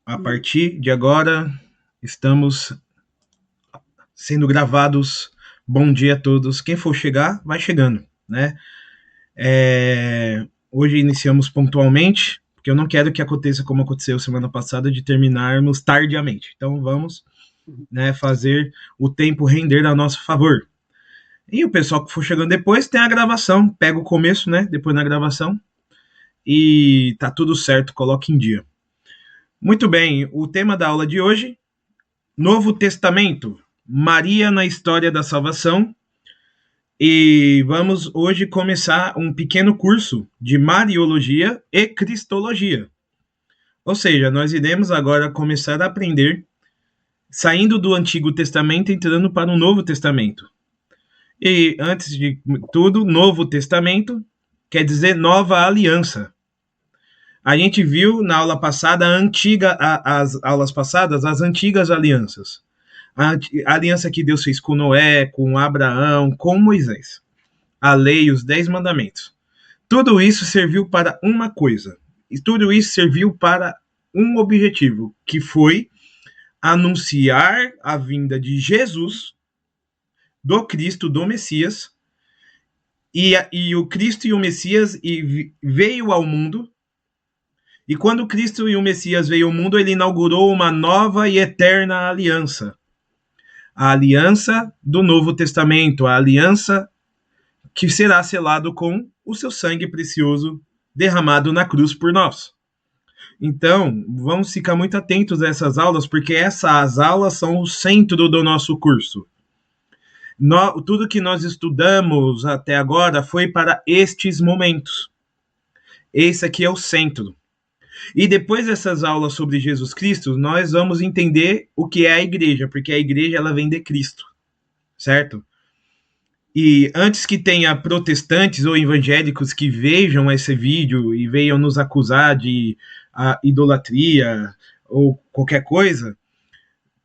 A partir de agora, estamos sendo gravados. Bom dia a todos. Quem for chegar, vai chegando, né? Hoje iniciamos pontualmente, porque eu não quero que aconteça como aconteceu semana passada, de terminarmos tardiamente. Então vamos, né, fazer o tempo render a nosso favor. E o pessoal que for chegando depois tem a gravação. Pega o começo, né? Depois na gravação. E tá tudo certo, coloque em dia. Muito bem, o tema da aula de hoje: Novo Testamento, Maria na história da salvação. E vamos hoje começar um pequeno curso de Mariologia e Cristologia. Ou seja, nós iremos agora começar a aprender saindo do Antigo Testamento e entrando para o Novo Testamento. E antes de tudo, Novo Testamento quer dizer Nova Aliança. A gente viu na aula passada as aulas passadas, as antigas alianças. A aliança que Deus fez com Noé, com Abraão, com Moisés. A lei, os 10 mandamentos. Tudo isso serviu para uma coisa. E tudo isso serviu para um objetivo, que foi anunciar a vinda de Jesus, do Cristo, do Messias. E o Cristo e o Messias veio ao mundo. E quando o Cristo e o Messias veio ao mundo, ele inaugurou uma nova e eterna aliança. A aliança do Novo Testamento, a aliança que será selado com o seu sangue precioso derramado na cruz por nós. Então, vamos ficar muito atentos a essas aulas, porque essas aulas são o centro do nosso curso. Tudo que nós estudamos até agora foi para estes momentos. Esse aqui é o centro. E depois dessas aulas sobre Jesus Cristo, nós vamos entender o que é a igreja, porque a igreja ela vem de Cristo, certo? E antes que tenha protestantes ou evangélicos que vejam esse vídeo e venham nos acusar de idolatria ou qualquer coisa,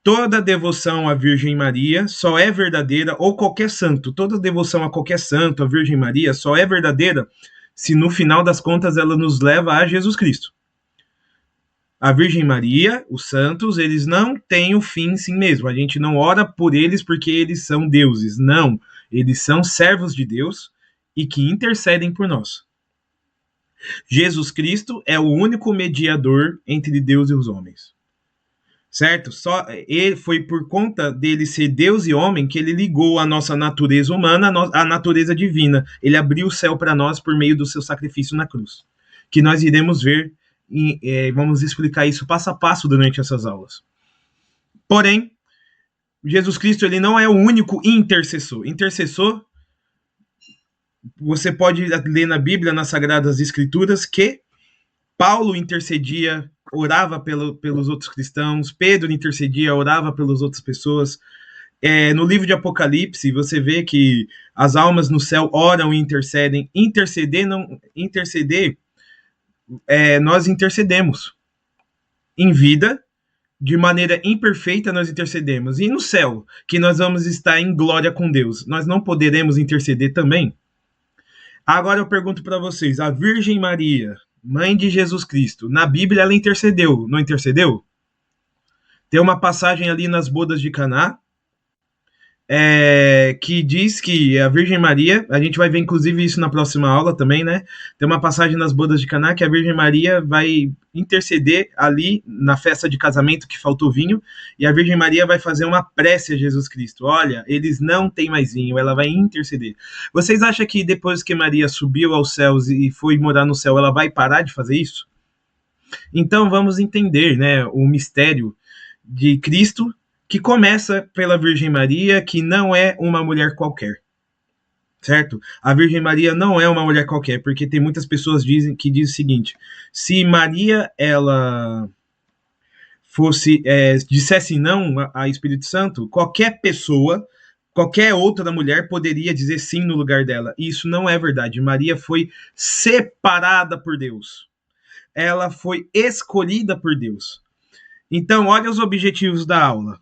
toda devoção à Virgem Maria só é verdadeira, ou qualquer santo, toda devoção a qualquer santo, a Virgem Maria, só é verdadeira se no final das contas ela nos leva a Jesus Cristo. A Virgem Maria, os santos, eles não têm o fim em si mesmo. A gente não ora por eles porque eles são deuses. Não. Eles são servos de Deus e que intercedem por nós. Jesus Cristo é o único mediador entre Deus e os homens. Certo? Só ele foi por conta dele ser Deus e homem que ele ligou a nossa natureza humana à natureza divina. Ele abriu o céu para nós por meio do seu sacrifício na cruz. Que nós iremos ver e vamos explicar isso passo a passo durante essas aulas. Porém, Jesus Cristo ele não é o único intercessor. Intercessor, você pode ler na Bíblia, nas Sagradas Escrituras, que Paulo intercedia, orava pelos outros cristãos, Pedro intercedia, orava pelas outras pessoas. No livro de Apocalipse, você vê que as almas no céu oram e intercedem. Interceder, nós intercedemos. Em vida, de maneira imperfeita, nós intercedemos. E no céu, que nós vamos estar em glória com Deus, nós não poderemos interceder também? Agora eu pergunto para vocês, a Virgem Maria, mãe de Jesus Cristo, na Bíblia ela intercedeu, não intercedeu? Tem uma passagem ali nas bodas de Caná, que diz que a Virgem Maria, a gente vai ver inclusive isso na próxima aula também, né? Tem uma passagem nas bodas de Caná que a Virgem Maria vai interceder ali na festa de casamento que faltou vinho, e a Virgem Maria vai fazer uma prece a Jesus Cristo. Olha, eles não têm mais vinho, ela vai interceder. Vocês acham que depois que Maria subiu aos céus e foi morar no céu, ela vai parar de fazer isso? Então vamos entender, né, o mistério de Cristo, que começa pela Virgem Maria, que não é uma mulher qualquer, certo? A Virgem Maria não é uma mulher qualquer, porque tem muitas pessoas que dizem o seguinte: se Maria ela dissesse não a Espírito Santo, qualquer pessoa, qualquer outra mulher poderia dizer sim no lugar dela. E isso não é verdade. Maria foi separada por Deus. Ela foi escolhida por Deus. Então, olha os objetivos da aula.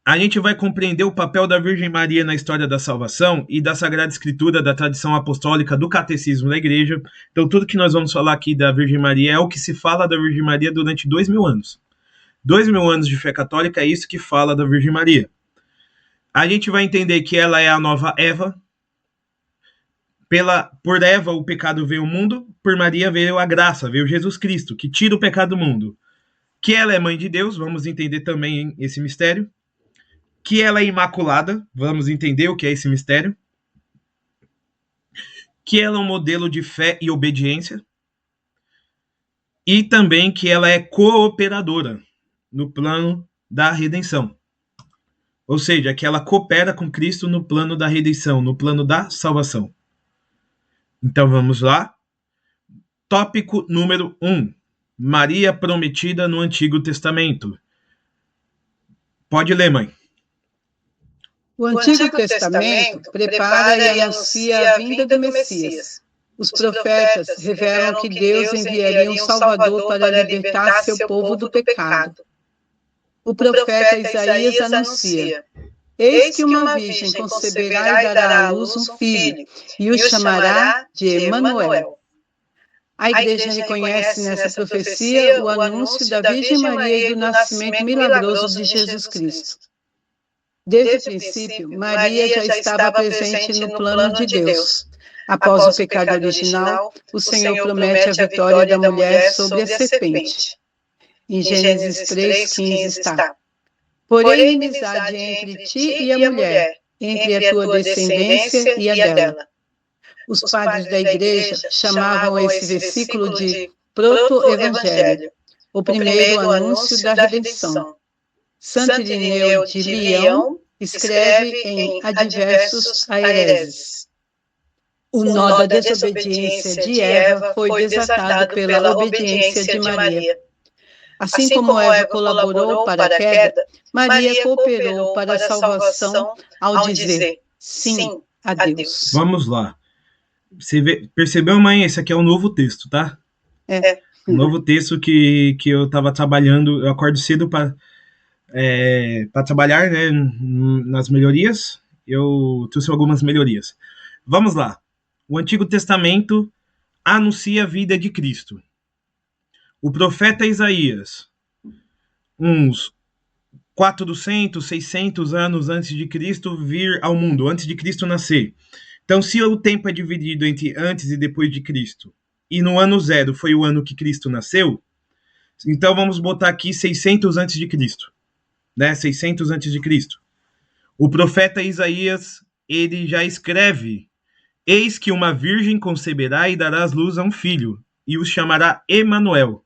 a gente vai compreender o papel da Virgem Maria na história da salvação e da Sagrada Escritura, da tradição apostólica, do catecismo da igreja. Então, tudo que nós vamos falar aqui da Virgem Maria é o que se fala da Virgem Maria durante 2000 anos. 2000 anos de fé católica é isso que fala da Virgem Maria. A gente vai entender que ela é a nova Eva. Por Eva o pecado veio ao mundo, por Maria veio a graça, veio Jesus Cristo, que tira o pecado do mundo. Que ela é mãe de Deus, vamos entender também esse mistério. Que ela é imaculada, vamos entender o que é esse mistério. Que ela é um modelo de fé e obediência. E também que ela é cooperadora no plano da redenção. Ou seja, que ela coopera com Cristo no plano da redenção, no plano da salvação. Então vamos lá. Tópico número 1. Maria prometida no Antigo Testamento. Pode ler, mãe. O Antigo Testamento prepara e anuncia a vinda do Messias. Os profetas revelam que Deus enviaria um Salvador para libertar seu povo do pecado. O profeta Isaías anuncia: eis que uma virgem conceberá e dará à luz um filho, e o chamará de Emanuel. A Igreja reconhece nessa profecia o anúncio da Virgem Maria e do nascimento milagroso de Jesus Cristo. Desde o princípio, Maria já estava presente no plano de Deus. Após o pecado original, o Senhor promete a vitória da mulher sobre a serpente. Em Gênesis 3,15 está: porém, inimizade entre ti e a mulher, entre a tua descendência e a dela. Os padres da Igreja chamavam esse versículo de proto-evangelho, o primeiro anúncio da redenção. Santo Irineu de Leão escreve em Adversos a Hereses: o nó da desobediência de Eva foi desatado pela obediência de Maria. Assim como Eva colaborou para a queda, Maria cooperou para a salvação ao dizer sim a Deus. Vamos lá. Você percebeu, mãe? Esse aqui é um novo texto, tá? Um novo texto que eu estava trabalhando. Eu acordo cedo para trabalhar, né, nas melhorias. Eu trouxe algumas melhorias. Vamos lá. O Antigo Testamento anuncia a vida de Cristo. O profeta Isaías, uns 400, 600 anos antes de Cristo vir ao mundo, antes de Cristo nascer. Então, se o tempo é dividido entre antes e depois de Cristo, e no ano 0 foi o ano que Cristo nasceu, então vamos botar aqui 600 antes de Cristo, né? 600 antes de Cristo. O profeta Isaías, ele já escreve: eis que uma virgem conceberá e dará à luz a um filho, e o chamará Emanuel.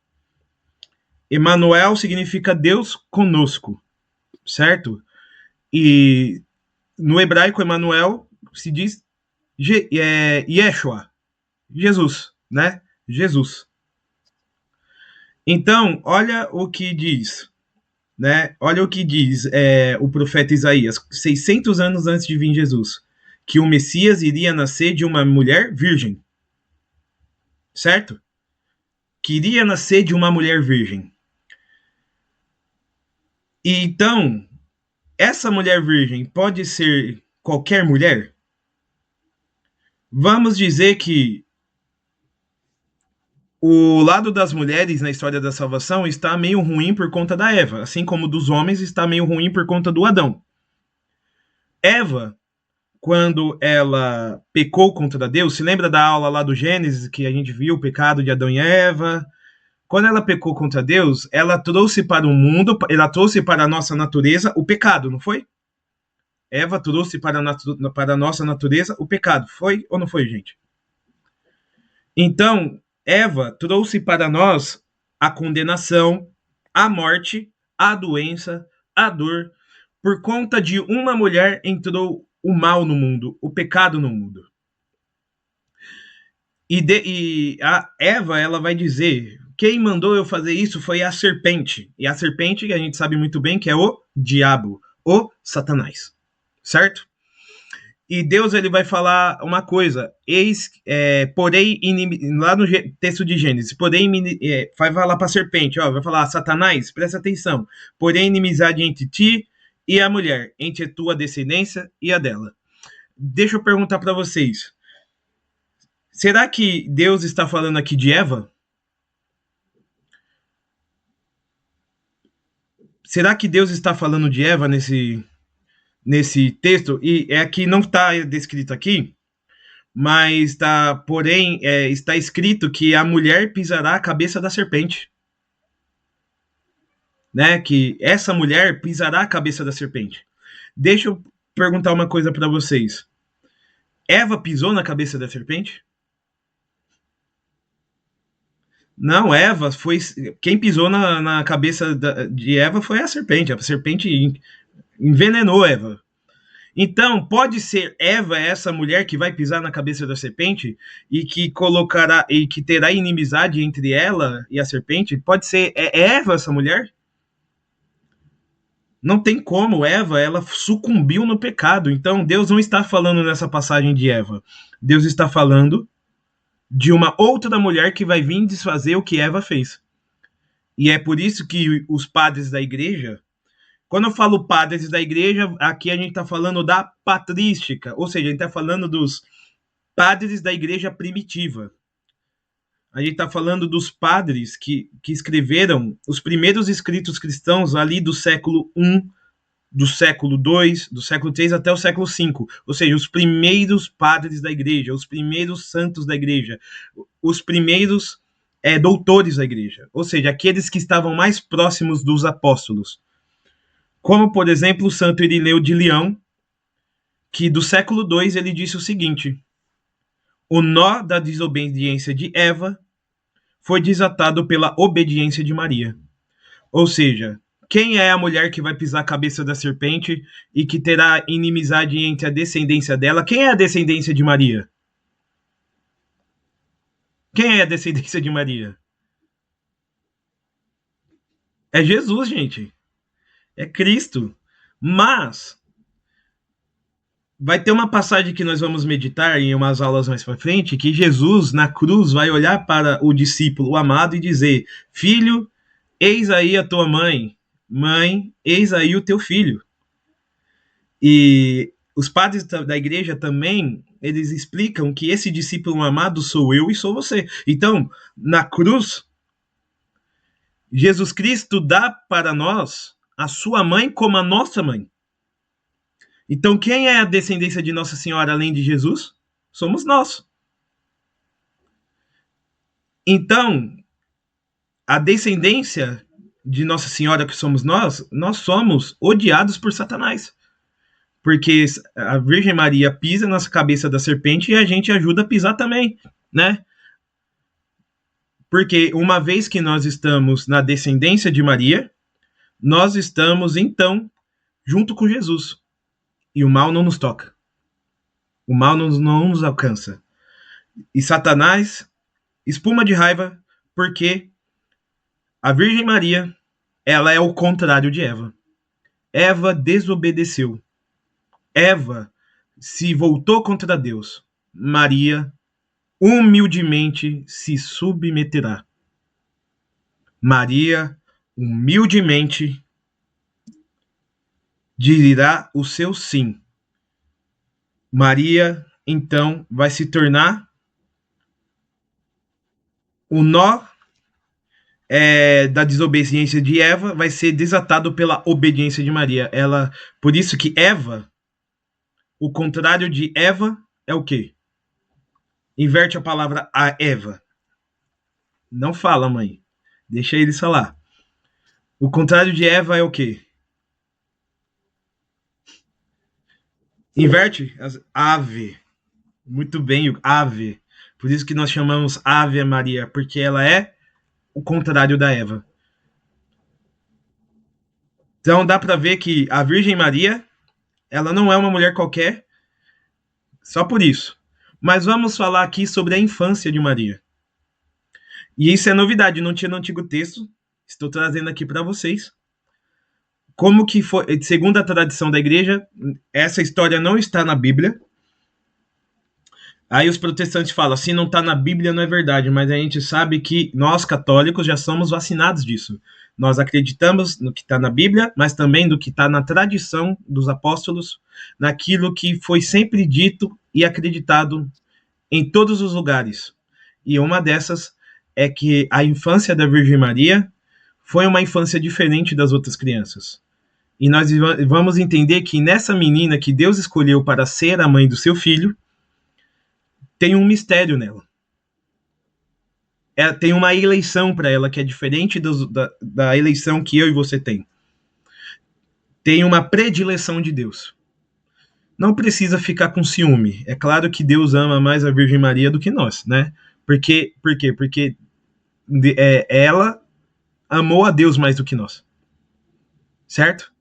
Emanuel significa Deus conosco, certo? E no hebraico, Emanuel se diz Yeshua, Jesus, né? Jesus. Então, olha o que diz, né? Olha o que diz o profeta Isaías, 600 anos antes de vir Jesus, que o Messias iria nascer de uma mulher virgem, certo? Que iria nascer de uma mulher virgem. E então, essa mulher virgem pode ser qualquer mulher? Vamos dizer que o lado das mulheres na história da salvação está meio ruim por conta da Eva, assim como dos homens está meio ruim por conta do Adão. Eva, quando ela pecou contra Deus, se lembra da aula lá do Gênesis, que a gente viu o pecado de Adão e Eva? Quando ela pecou contra Deus, ela trouxe para o mundo, ela trouxe para a nossa natureza o pecado, não foi? Eva trouxe para a nossa natureza o pecado, foi ou não foi, gente? Então, Eva trouxe para nós a condenação, a morte, a doença, a dor. Por conta de uma mulher entrou o mal no mundo, o pecado no mundo. E a Eva, ela vai dizer: quem mandou eu fazer isso foi a serpente. E a serpente, que a gente sabe muito bem que é o diabo, o Satanás. Certo? E Deus, ele vai falar uma coisa: porém, lá no texto de Gênesis, porém, vai falar para a serpente, vai falar: Satanás, presta atenção, porém inimizade entre ti e a mulher, entre tua descendência e a dela. Deixa eu perguntar para vocês. Será que Deus está falando aqui de Eva? Será que Deus está falando de Eva nesse texto? E é que não está descrito aqui, mas porém está escrito que a mulher pisará a cabeça da serpente. Né? Que essa mulher pisará a cabeça da serpente. Deixa eu perguntar uma coisa para vocês. Eva pisou na cabeça da serpente? Não, Eva foi. Quem pisou na cabeça de Eva foi a serpente. A serpente envenenou Eva. Então, pode ser Eva essa mulher que vai pisar na cabeça da serpente e que colocará e que terá inimizade entre ela e a serpente? Pode ser Eva essa mulher? Não tem como. Eva, ela sucumbiu no pecado. Então, Deus não está falando nessa passagem de Eva. Deus está falando de uma outra mulher que vai vir desfazer o que Eva fez. E é por isso que os padres da igreja, quando eu falo padres da igreja, aqui a gente está falando da patrística, ou seja, a gente está falando dos padres da igreja primitiva. A gente está falando dos padres que escreveram os primeiros escritos cristãos ali do século I, do século II, do século III até o século V. Ou seja, os primeiros padres da igreja, os primeiros santos da igreja, os primeiros doutores da igreja. Ou seja, aqueles que estavam mais próximos dos apóstolos. Como, por exemplo, o santo Irineu de Leão, que do século II ele disse o seguinte: o nó da desobediência de Eva foi desatado pela obediência de Maria. Ou seja, quem é a mulher que vai pisar a cabeça da serpente e que terá inimizade entre a descendência dela? Quem é a descendência de Maria? Quem é a descendência de Maria? É Jesus, gente. É Cristo. Mas vai ter uma passagem que nós vamos meditar em umas aulas mais para frente, que Jesus, na cruz, vai olhar para o discípulo o amado e dizer: filho, eis aí a tua mãe. Mãe, eis aí o teu filho. E os padres da igreja também, eles explicam que esse discípulo amado sou eu e sou você. Então, na cruz, Jesus Cristo dá para nós a sua mãe como a nossa mãe. Então, quem é a descendência de Nossa Senhora além de Jesus? Somos nós. Então, a descendência de Nossa Senhora, que somos nós somos odiados por Satanás. Porque a Virgem Maria pisa na cabeça da serpente e a gente ajuda a pisar também, né? Porque uma vez que nós estamos na descendência de Maria, nós estamos, então, junto com Jesus. E o mal não nos toca. O mal não nos alcança. E Satanás espuma de raiva porque a Virgem Maria, ela é o contrário de Eva. Eva desobedeceu. Eva se voltou contra Deus. Maria humildemente se submeterá. Maria humildemente dirá o seu sim. Maria, então, vai se tornar o nó da desobediência de Eva vai ser desatado pela obediência de Maria. Por isso que Eva, o contrário de Eva é o quê? Inverte a palavra a Eva. Não fala, mãe. Deixa eles falar. O contrário de Eva é o quê? Inverte. Ave. Muito bem, ave. Por isso que nós chamamos Ave Maria, porque ela é o contrário da Eva. Então dá para ver que a Virgem Maria, ela não é uma mulher qualquer, só por isso. Mas vamos falar aqui sobre a infância de Maria. E isso é novidade, não tinha no Antigo Texto. Estou trazendo aqui para vocês. Como que foi, segundo a tradição da igreja, essa história não está na Bíblia. Aí os protestantes falam, se não está na Bíblia não é verdade, mas a gente sabe que nós católicos já somos vacinados disso. Nós acreditamos no que está na Bíblia, mas também do que está na tradição dos apóstolos, naquilo que foi sempre dito e acreditado em todos os lugares. E uma dessas é que a infância da Virgem Maria foi uma infância diferente das outras crianças. E nós vamos entender que nessa menina que Deus escolheu para ser a mãe do seu filho, tem um mistério nela. Tem uma eleição para ela que é diferente da eleição que eu e você tem. Tem uma predileção de Deus. Não precisa ficar com ciúme. É claro que Deus ama mais a Virgem Maria do que nós, né? Por quê? Porque ela amou a Deus mais do que nós. Certo?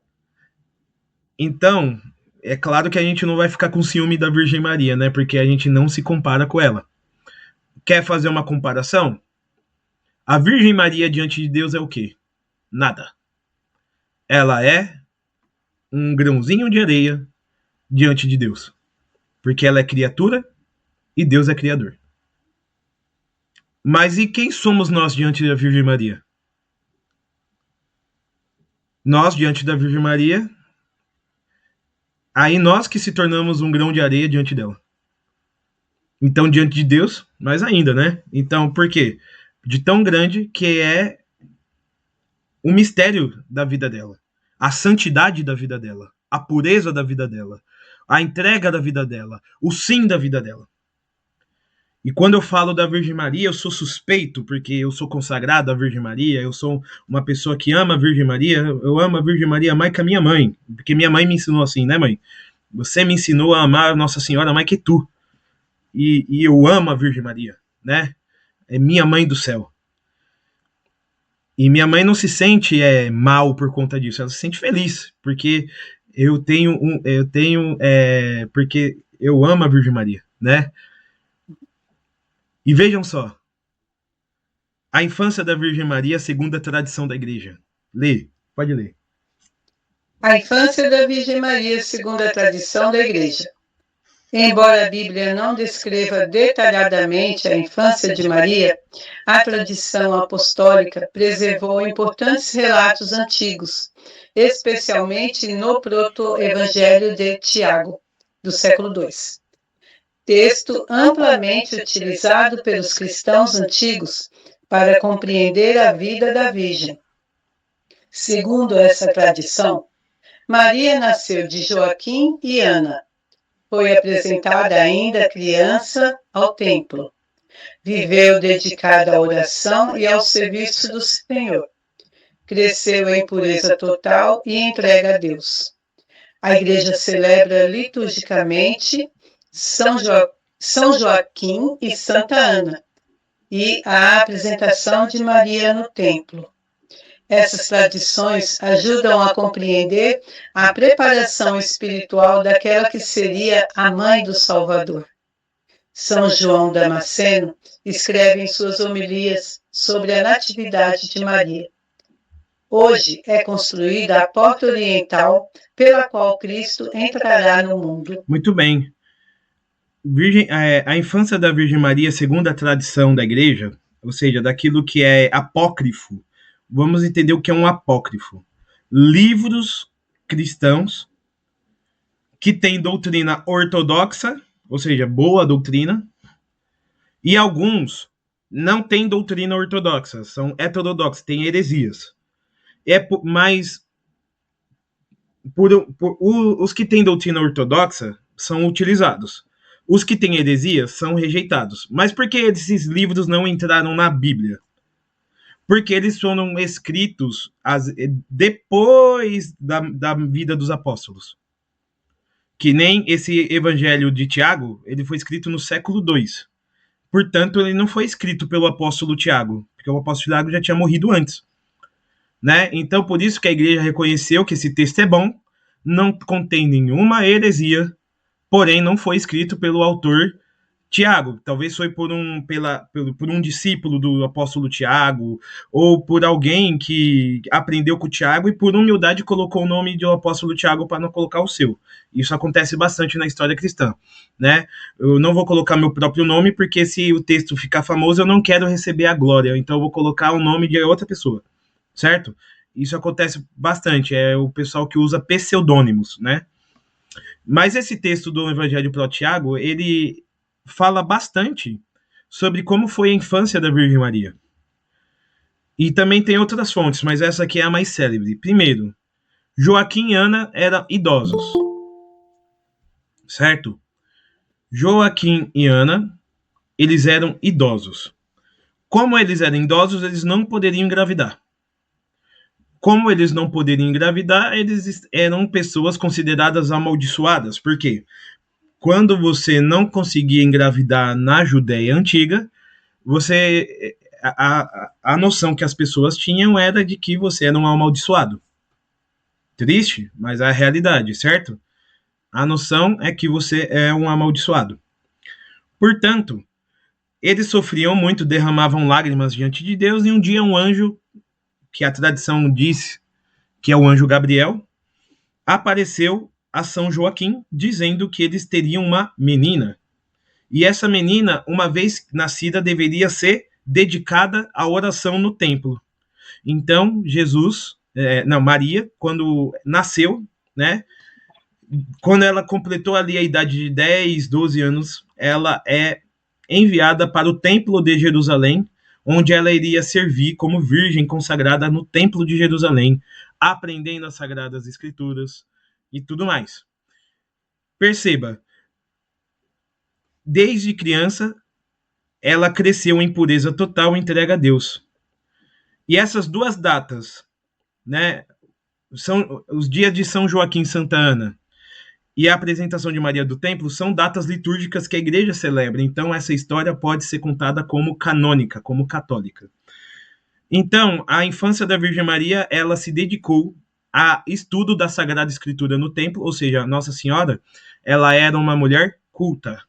Então, é claro que a gente não vai ficar com ciúme da Virgem Maria, né? Porque a gente não se compara com ela. Quer fazer uma comparação? A Virgem Maria diante de Deus é o quê? Nada. Ela é um grãozinho de areia diante de Deus. Porque ela é criatura e Deus é criador. Mas e quem somos nós diante da Virgem Maria? Nós diante da Virgem Maria, aí nós que se tornamos um grão de areia diante dela. Então, diante de Deus, mais ainda, né? Então, por quê? De tão grande que é o mistério da vida dela, a santidade da vida dela, a pureza da vida dela, a entrega da vida dela, o sim da vida dela. E quando eu falo da Virgem Maria, eu sou suspeito, porque eu sou consagrado à Virgem Maria, eu sou uma pessoa que ama a Virgem Maria, eu amo a Virgem Maria mais que a minha mãe, porque minha mãe me ensinou assim, né, mãe? Você me ensinou a amar Nossa Senhora mais que tu. E eu amo a Virgem Maria, né? É minha mãe do céu. E minha mãe não se sente mal por conta disso, ela se sente feliz, porque porque eu amo a Virgem Maria, né? E vejam só, a infância da Virgem Maria segundo a tradição da igreja. Lê, pode ler. A infância da Virgem Maria segundo a tradição da igreja. Embora a Bíblia não descreva detalhadamente a infância de Maria, a tradição apostólica preservou importantes relatos antigos, especialmente no proto-evangelho de Tiago, do século II. Texto amplamente utilizado pelos cristãos antigos para compreender a vida da Virgem. Segundo essa tradição, Maria nasceu de Joaquim e Ana. Foi apresentada ainda criança ao templo. Viveu dedicada à oração e ao serviço do Senhor. Cresceu em pureza total e entrega a Deus. A Igreja celebra liturgicamente São Joaquim e Santa Ana e a apresentação de Maria no templo. Essas tradições ajudam a compreender a preparação espiritual daquela que seria a mãe do Salvador. São João Damasceno escreve em suas homilias sobre a Natividade de Maria. Hoje é construída a porta oriental pela qual Cristo entrará no mundo. Muito bem. A infância da Virgem Maria, segundo a tradição da igreja, ou seja, daquilo que é apócrifo, vamos entender o que é um apócrifo. Livros cristãos que têm doutrina ortodoxa, ou seja, boa doutrina, e alguns não têm doutrina ortodoxa, são heterodoxos, têm heresias. Mas os que têm doutrina ortodoxa são utilizados. Os que têm heresias são rejeitados. Mas por que esses livros não entraram na Bíblia? Porque eles foram escritos depois da vida dos apóstolos. Que nem esse evangelho de Tiago, ele foi escrito no século II. Portanto, ele não foi escrito pelo apóstolo Tiago, porque o apóstolo Tiago já tinha morrido antes. Né? Então, por isso que a igreja reconheceu que esse texto é bom, não contém nenhuma heresia, porém não foi escrito pelo autor Tiago, talvez foi por um discípulo do apóstolo Tiago, ou por alguém que aprendeu com o Tiago e por humildade colocou o nome do apóstolo Tiago para não colocar o seu. Isso acontece bastante na história cristã, né? Eu não vou colocar meu próprio nome, porque se o texto ficar famoso, eu não quero receber a glória, então eu vou colocar o nome de outra pessoa, certo? Isso acontece bastante, é o pessoal que usa pseudônimos, né? Mas esse texto do Evangelho para Tiago, ele fala bastante sobre como foi a infância da Virgem Maria. E também tem outras fontes, mas essa aqui é a mais célebre. Primeiro, Joaquim e Ana eram idosos, certo? Joaquim e Ana, eles eram idosos. Como eles eram idosos, eles não poderiam engravidar. Como eles não poderiam engravidar, eles eram pessoas consideradas amaldiçoadas. Por quê? Quando você não conseguia engravidar na Judéia antiga, a noção que as pessoas tinham era de que você era um amaldiçoado. Triste, mas é a realidade, certo? A noção é que você é um amaldiçoado. Portanto, eles sofriam muito, derramavam lágrimas diante de Deus, e um dia um anjo, que a tradição diz que é o anjo Gabriel, apareceu a São Joaquim, dizendo que eles teriam uma menina. E essa menina, uma vez nascida, deveria ser dedicada à oração no templo. Então, Maria, quando nasceu, né, quando ela completou ali a idade de 10, 12 anos, ela é enviada para o templo de Jerusalém, onde ela iria servir como virgem consagrada no templo de Jerusalém, aprendendo as sagradas escrituras e tudo mais. Perceba, desde criança, ela cresceu em pureza total, entrega a Deus. E essas duas datas, né, são os dias de São Joaquim e Santa Ana e a apresentação de Maria do Templo, são datas litúrgicas que a igreja celebra. Então, essa história pode ser contada como canônica, como católica. Então, a infância da Virgem Maria, ela se dedicou a estudo da Sagrada Escritura no templo, ou seja, Nossa Senhora, ela era uma mulher culta,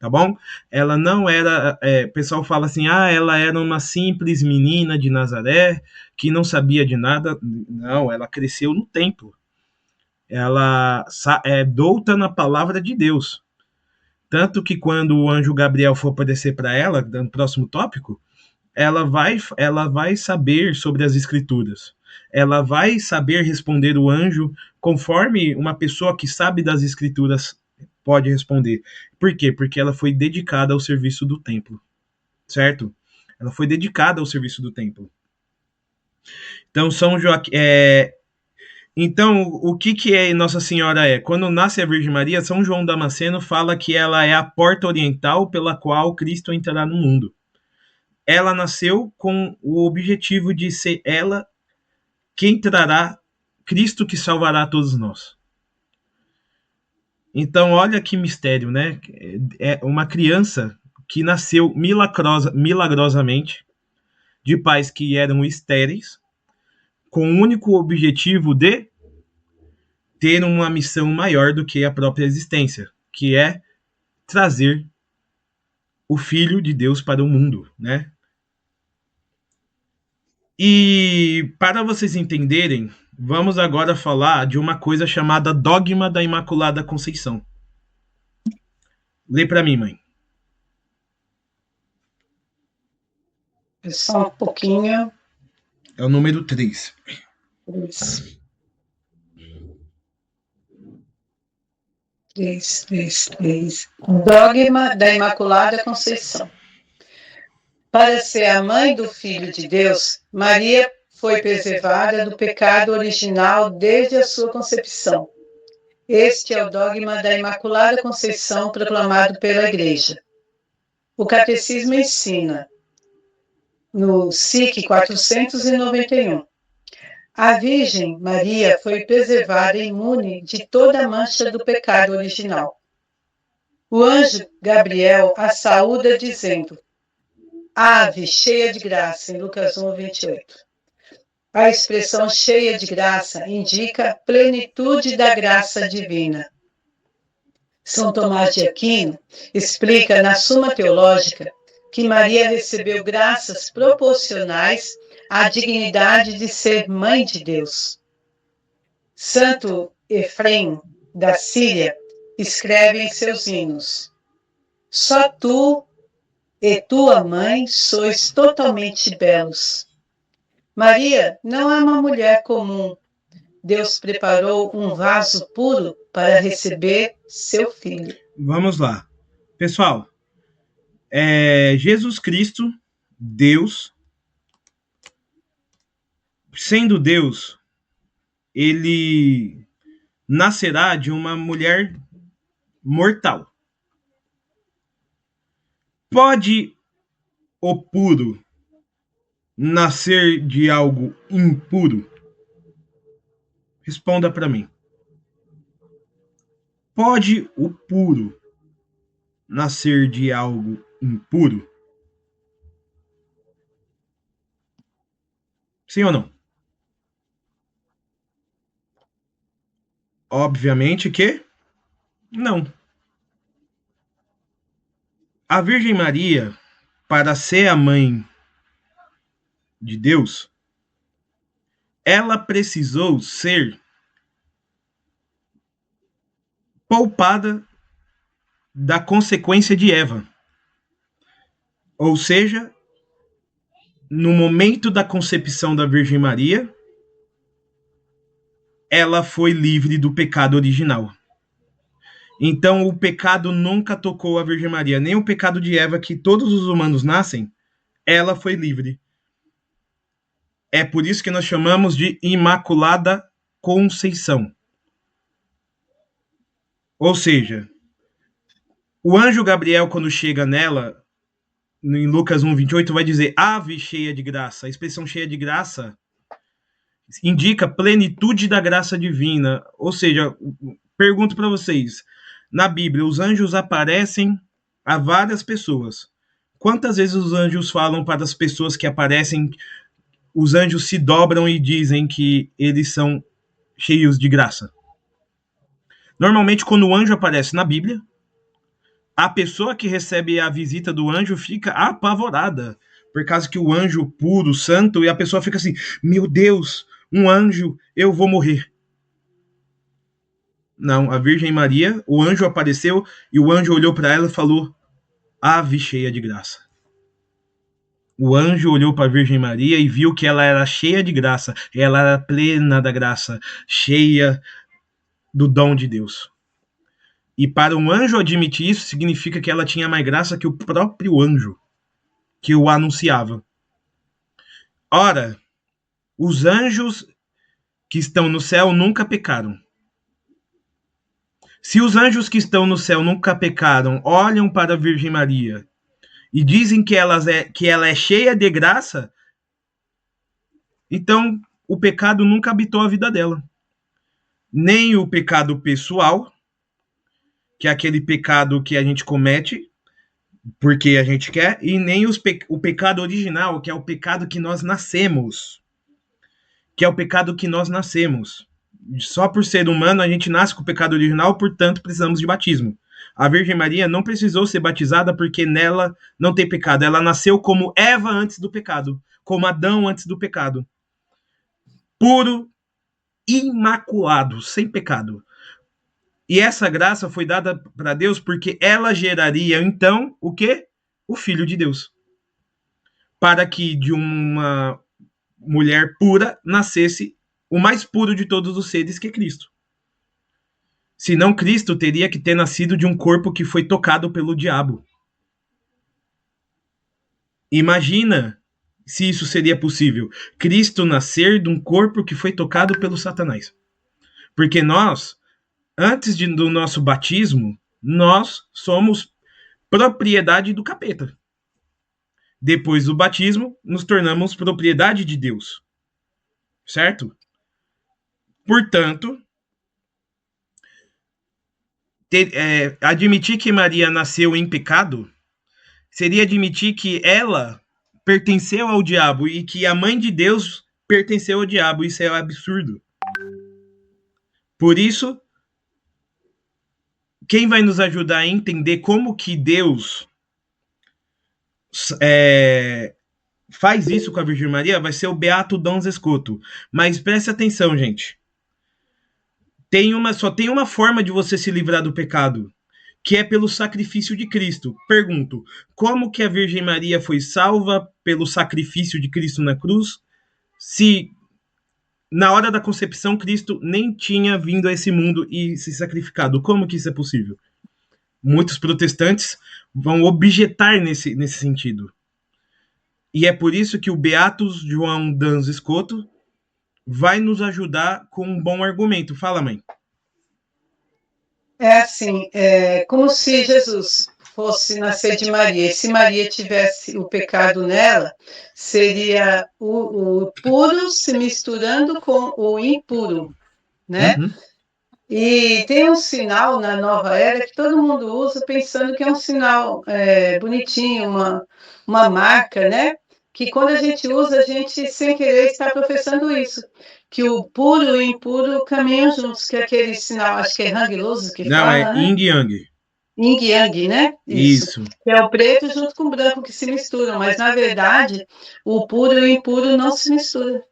tá bom? Ela não era, o pessoal fala assim, ela era uma simples menina de Nazaré, que não sabia de nada. Não, ela cresceu no templo. Ela é douta na palavra de Deus. Tanto que quando o anjo Gabriel for aparecer para ela, no próximo tópico, ela vai saber sobre as escrituras. Ela vai saber responder o anjo conforme uma pessoa que sabe das escrituras pode responder. Por quê? Porque ela foi dedicada ao serviço do templo, certo? Ela foi dedicada ao serviço do templo. Então, São Joaquim... Então, o que é Nossa Senhora é? Quando nasce a Virgem Maria, São João Damasceno fala que ela é a porta oriental pela qual Cristo entrará no mundo. Ela nasceu com o objetivo de ser ela quem trará Cristo que salvará todos nós. Então, olha que mistério, né? É uma criança que nasceu milagrosamente de pais que eram estéreis, com o único objetivo de ter uma missão maior do que a própria existência, que é trazer o Filho de Deus para o mundo, né? E para vocês entenderem, vamos agora falar de uma coisa chamada Dogma da Imaculada Conceição. Lê para mim, mãe. Só um pouquinho. É o número 3. Isso. 3. Dogma da Imaculada Conceição. Para ser a mãe do Filho de Deus, Maria foi preservada do pecado original desde a sua concepção. Este é o dogma da Imaculada Conceição proclamado pela Igreja. O Catecismo ensina, no SIC 491, a Virgem Maria foi preservada imune de toda a mancha do pecado original. O anjo Gabriel a saúda dizendo: Ave, cheia de graça, em Lucas 1, 28. A expressão cheia de graça indica a plenitude da graça divina. São Tomás de Aquino explica na Suma Teológica que Maria recebeu graças proporcionais à dignidade de ser mãe de Deus. Santo Efrem da Síria escreve em seus hinos: só tu e tua mãe sois totalmente belos. Maria não é uma mulher comum. Deus preparou um vaso puro para receber seu filho. Vamos lá. Pessoal, Jesus Cristo, Deus, sendo Deus, ele nascerá de uma mulher mortal. Pode o puro nascer de algo impuro? Responda para mim. Pode o puro nascer de algo impuro? Sim ou não? Obviamente que não. A Virgem Maria, para ser a mãe de Deus, ela precisou ser poupada da consequência de Eva. Ou seja, no momento da concepção da Virgem Maria, ela foi livre do pecado original. Então, o pecado nunca tocou a Virgem Maria, nem o pecado de Eva, que todos os humanos nascem, ela foi livre. É por isso que nós chamamos de Imaculada Conceição. Ou seja, o anjo Gabriel, quando chega nela, em Lucas 1:28, vai dizer ave cheia de graça. A expressão cheia de graça indica plenitude da graça divina. Ou seja, pergunto para vocês, na Bíblia, os anjos aparecem a várias pessoas. Quantas vezes os anjos falam para as pessoas que aparecem, os anjos se dobram e dizem que eles são cheios de graça? Normalmente, quando o anjo aparece na Bíblia, a pessoa que recebe a visita do anjo fica apavorada, por causa que o anjo puro, santo, e a pessoa fica assim, meu Deus, um anjo, eu vou morrer. Não, a Virgem Maria, o anjo apareceu e o anjo olhou para ela e falou, ave cheia de graça. O anjo olhou para a Virgem Maria e viu que ela era cheia de graça, ela era plena da graça, cheia do dom de Deus. E para um anjo admitir isso, significa que ela tinha mais graça que o próprio anjo que o anunciava. Ora, os anjos que estão no céu nunca pecaram. Se os anjos que estão no céu nunca pecaram, olham para a Virgem Maria e dizem que ela é cheia de graça, então o pecado nunca habitou a vida dela. Nem o pecado pessoal, que é aquele pecado que a gente comete porque a gente quer, e nem o pecado original, que é o pecado que nós nascemos. Que é o pecado que nós nascemos. Só por ser humano, a gente nasce com o pecado original, portanto, precisamos de batismo. A Virgem Maria não precisou ser batizada porque nela não tem pecado. Ela nasceu como Eva antes do pecado, como Adão antes do pecado. Puro, imaculado, sem pecado. E essa graça foi dada para Deus porque ela geraria, então, o quê? O Filho de Deus. Para que de uma mulher pura nascesse o mais puro de todos os seres, que é Cristo. Senão, Cristo teria que ter nascido de um corpo que foi tocado pelo diabo. Imagina se isso seria possível. Cristo nascer de um corpo que foi tocado pelo Satanás. Porque nós, antes do nosso batismo, nós somos propriedade do capeta. Depois do batismo, nos tornamos propriedade de Deus. Certo? Portanto, admitir que Maria nasceu em pecado seria admitir que ela pertenceu ao diabo e que a mãe de Deus pertenceu ao diabo. Isso é um absurdo. Por isso quem vai nos ajudar a entender como que Deus faz isso com a Virgem Maria vai ser o Beato Dom Zescoto. Mas preste atenção, gente. Só tem uma forma de você se livrar do pecado, que é pelo sacrifício de Cristo. Pergunto, como que a Virgem Maria foi salva pelo sacrifício de Cristo na cruz, se na hora da concepção Cristo nem tinha vindo a esse mundo e se sacrificado? Como que isso é possível? Muitos protestantes vão objetar nesse sentido. E é por isso que o Beato João Danz Escoto vai nos ajudar com um bom argumento. Fala, mãe. É assim, como se Jesus fosse nascer de Maria, e se Maria tivesse o pecado nela, seria o puro se misturando com o impuro, né? Uhum. E tem um sinal na nova era que todo mundo usa pensando que é um sinal bonitinho, uma marca, né? Que quando a gente usa, a gente sem querer está professando isso. Que o puro e o impuro caminham juntos, que é aquele sinal, acho que é Hang Luz que Não, fala, é né? Yin Yang. Yin Yang, né? Isso. Que é o preto junto com o branco que se misturam, mas na verdade o puro e o impuro não se misturam.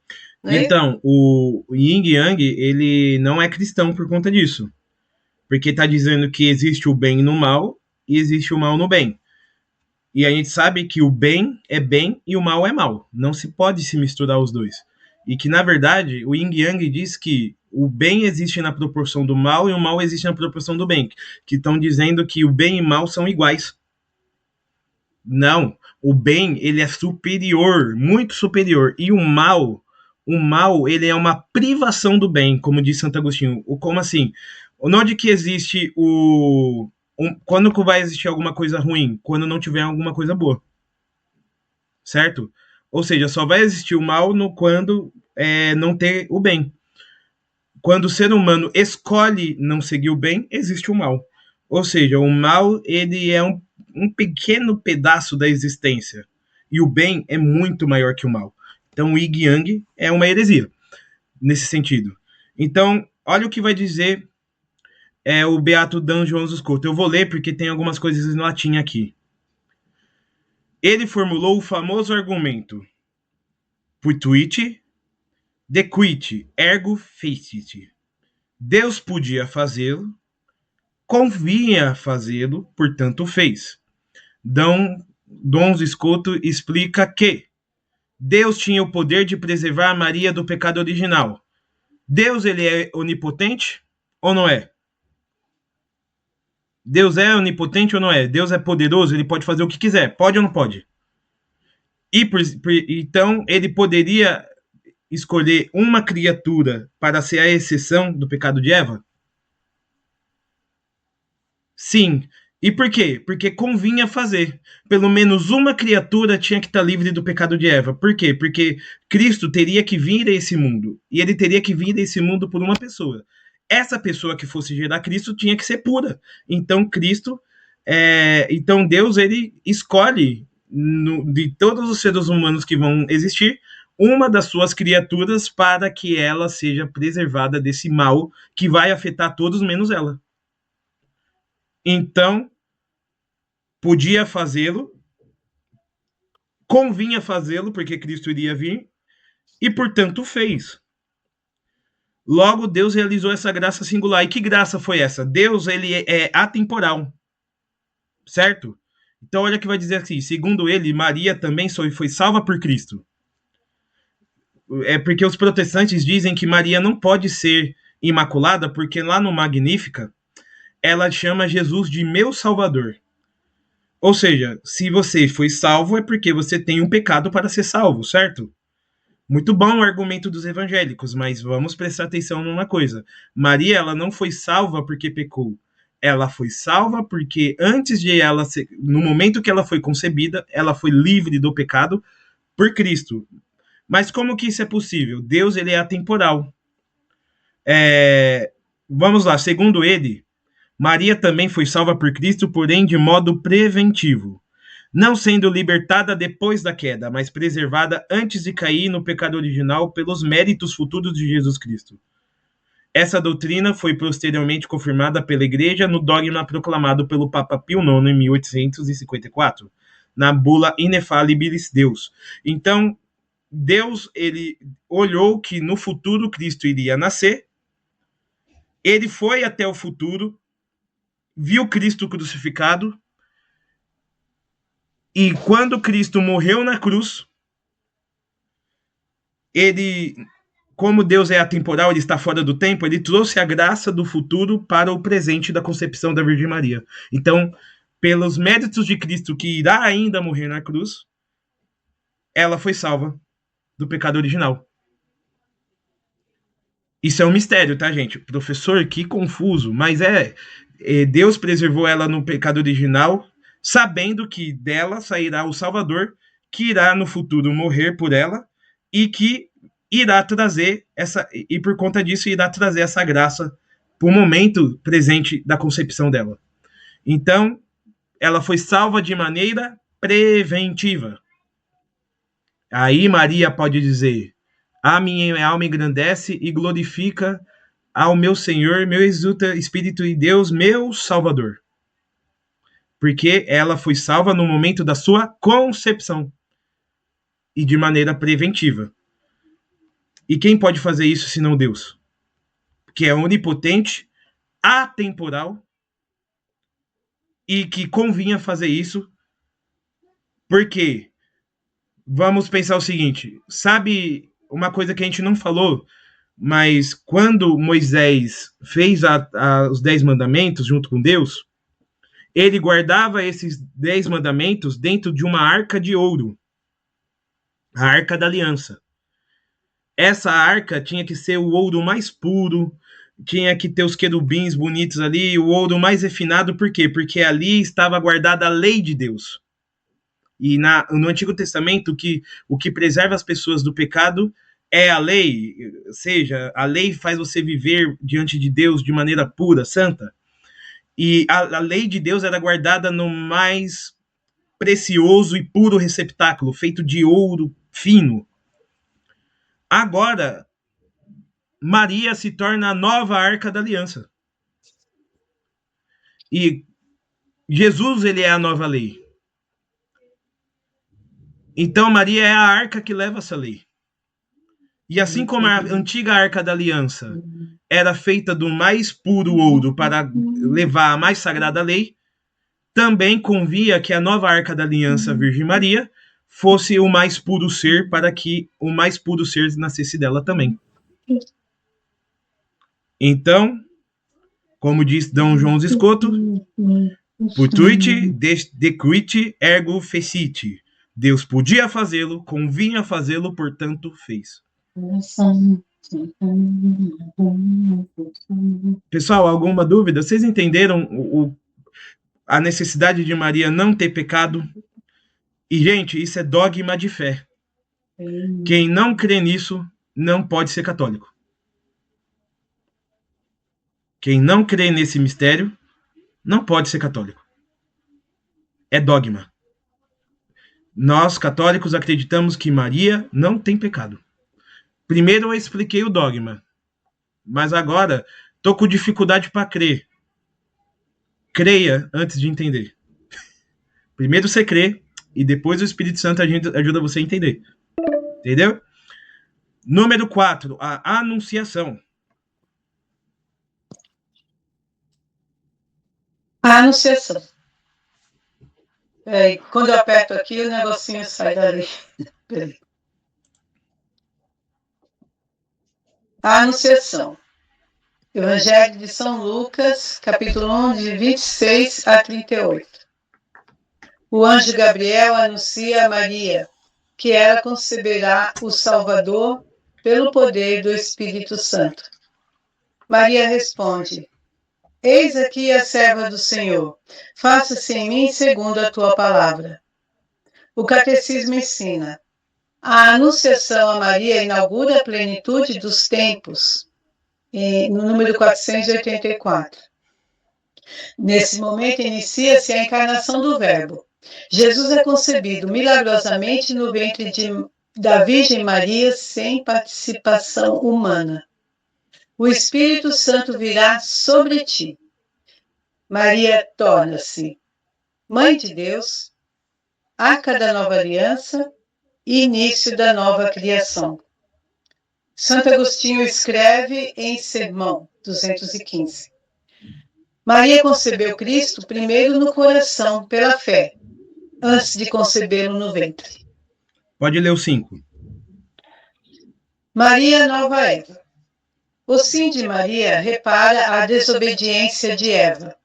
Né? Então, o Yin Yang, ele não é cristão por conta disso. Porque está dizendo que existe o bem no mal e existe o mal no bem. E a gente sabe que o bem é bem e o mal é mal. Não se pode se misturar os dois. E que, na verdade, o Yin Yang diz que o bem existe na proporção do mal e o mal existe na proporção do bem. Que estão dizendo que o bem e o mal são iguais. Não. O bem, ele é superior, muito superior. E o mal, ele é uma privação do bem, como diz Santo Agostinho. Como assim? Onde que existe quando vai existir alguma coisa ruim? Quando não tiver alguma coisa boa. Certo? Ou seja, só vai existir o mal quando não ter o bem. Quando o ser humano escolhe não seguir o bem, existe o mal. Ou seja, o mal ele é um pequeno pedaço da existência. E o bem é muito maior que o mal. Então o Yin Yang é uma heresia, nesse sentido. Então, olha o que vai dizer o Beato Dan João Zescoto. Eu vou ler porque tem algumas coisas em latim aqui. Ele formulou o famoso argumento Pituit, dequit, ergo fecit. Deus podia fazê-lo, convinha fazê-lo, portanto fez. Dom Zescoto explica que Deus tinha o poder de preservar Maria do pecado original. Deus ele é onipotente ou não é? Deus é onipotente ou não é? Deus é poderoso, ele pode fazer o que quiser. Pode ou não pode? Então, ele poderia escolher uma criatura para ser a exceção do pecado de Eva? Sim. E por quê? Porque convinha fazer. Pelo menos uma criatura tinha que estar livre do pecado de Eva. Por quê? Porque Cristo teria que vir a esse mundo. E ele teria que vir a esse mundo por uma pessoa. Essa pessoa que fosse gerar Cristo tinha que ser pura. Então então Deus ele escolhe de todos os seres humanos que vão existir uma das suas criaturas para que ela seja preservada desse mal que vai afetar todos menos ela. Então podia fazê-lo, convinha fazê-lo porque Cristo iria vir e portanto fez. Logo, Deus realizou essa graça singular. E que graça foi essa? Deus, ele é atemporal. Certo? Então, olha que vai dizer assim. Segundo ele, Maria também foi salva por Cristo. É porque os protestantes dizem que Maria não pode ser imaculada, porque lá no Magnífica, ela chama Jesus de meu Salvador. Ou seja, se você foi salvo, é porque você tem um pecado para ser salvo, certo? Muito bom o argumento dos evangélicos, mas vamos prestar atenção numa coisa. Maria, ela não foi salva porque pecou. Ela foi salva porque antes de ela no momento que ela foi concebida, ela foi livre do pecado por Cristo. Mas como que isso é possível? Deus, ele é atemporal. Vamos lá, segundo ele, Maria também foi salva por Cristo, porém de modo preventivo. Não sendo libertada depois da queda, mas preservada antes de cair no pecado original pelos méritos futuros de Jesus Cristo. Essa doutrina foi posteriormente confirmada pela Igreja no dogma proclamado pelo Papa Pio IX em 1854, na bula Ineffabilis Deus. Então, Deus, ele olhou que no futuro Cristo iria nascer, ele foi até o futuro, viu Cristo crucificado, e quando Cristo morreu na cruz, ele, como Deus é atemporal, ele está fora do tempo, ele trouxe a graça do futuro para o presente da concepção da Virgem Maria. Então, pelos méritos de Cristo, que irá ainda morrer na cruz, ela foi salva do pecado original. Isso é um mistério, tá, gente? Professor, que confuso, mas Deus preservou ela no pecado original, sabendo que dela sairá o Salvador, que irá no futuro morrer por ela, e que irá trazer e por conta disso irá trazer essa graça para o momento presente da concepção dela. Então, ela foi salva de maneira preventiva. Aí Maria pode dizer: a minha alma engrandece e glorifica ao meu Senhor, meu exulta Espírito de Deus, meu Salvador. Porque ela foi salva no momento da sua concepção e de maneira preventiva. E quem pode fazer isso senão Deus? Que é onipotente, atemporal e que convinha fazer isso. Porque vamos pensar o seguinte, sabe uma coisa que a gente não falou, mas quando Moisés fez os 10 mandamentos junto com Deus, ele guardava esses 10 mandamentos dentro de uma arca de ouro, a Arca da Aliança. Essa arca tinha que ser o ouro mais puro, tinha que ter os querubins bonitos ali, o ouro mais refinado, por quê? Porque ali estava guardada a lei de Deus. E no Antigo Testamento, o que preserva as pessoas do pecado é a lei, ou seja, a lei faz você viver diante de Deus de maneira pura, santa. E a lei de Deus era guardada no mais precioso e puro receptáculo, feito de ouro fino. Agora, Maria se torna a nova Arca da Aliança. E Jesus, ele é a nova lei. Então, Maria é a arca que leva essa lei. E assim como a antiga Arca da Aliança era feita do mais puro ouro para levar a mais sagrada lei, também convia que a nova Arca da Aliança, Virgem Maria, fosse o mais puro ser, para que o mais puro ser nascesse dela também. Então, como diz D. João Escoto, Putuit decuit ergo fecit. Deus podia fazê-lo, convinha fazê-lo, portanto fez. Pessoal, alguma dúvida? Vocês entenderam a necessidade de Maria não ter pecado? E, gente, isso é dogma de fé. Quem não crê nisso não pode ser católico. Quem não crê nesse mistério não pode ser católico. É dogma. Nós, católicos, acreditamos que Maria não tem pecado. Primeiro eu expliquei o dogma, mas agora estou com dificuldade para crer. Creia antes de entender. Primeiro você crê e depois o Espírito Santo ajuda você a entender. Entendeu? Número 4, a anunciação. A anunciação. Quando eu aperto aqui, o negocinho sai dali. A anunciação. Evangelho de São Lucas, capítulo 1, de 26 a 38. O anjo Gabriel anuncia a Maria que ela conceberá o Salvador pelo poder do Espírito Santo. Maria responde: Eis aqui a serva do Senhor, faça-se em mim segundo a tua palavra. O Catecismo ensina: a anunciação a Maria inaugura a plenitude dos tempos, no número 484. Nesse momento inicia-se a encarnação do Verbo. Jesus é concebido milagrosamente no ventre da Virgem Maria sem participação humana. o Espírito Santo virá sobre ti. Maria torna-se Mãe de Deus, arca da nova aliança e início da nova criação. Santo Agostinho escreve em Sermão 215. Maria concebeu Cristo primeiro no coração, pela fé, antes de concebê-lo no ventre. Pode ler o 5. Maria Nova Eva. O sim de Maria repara a desobediência de Eva.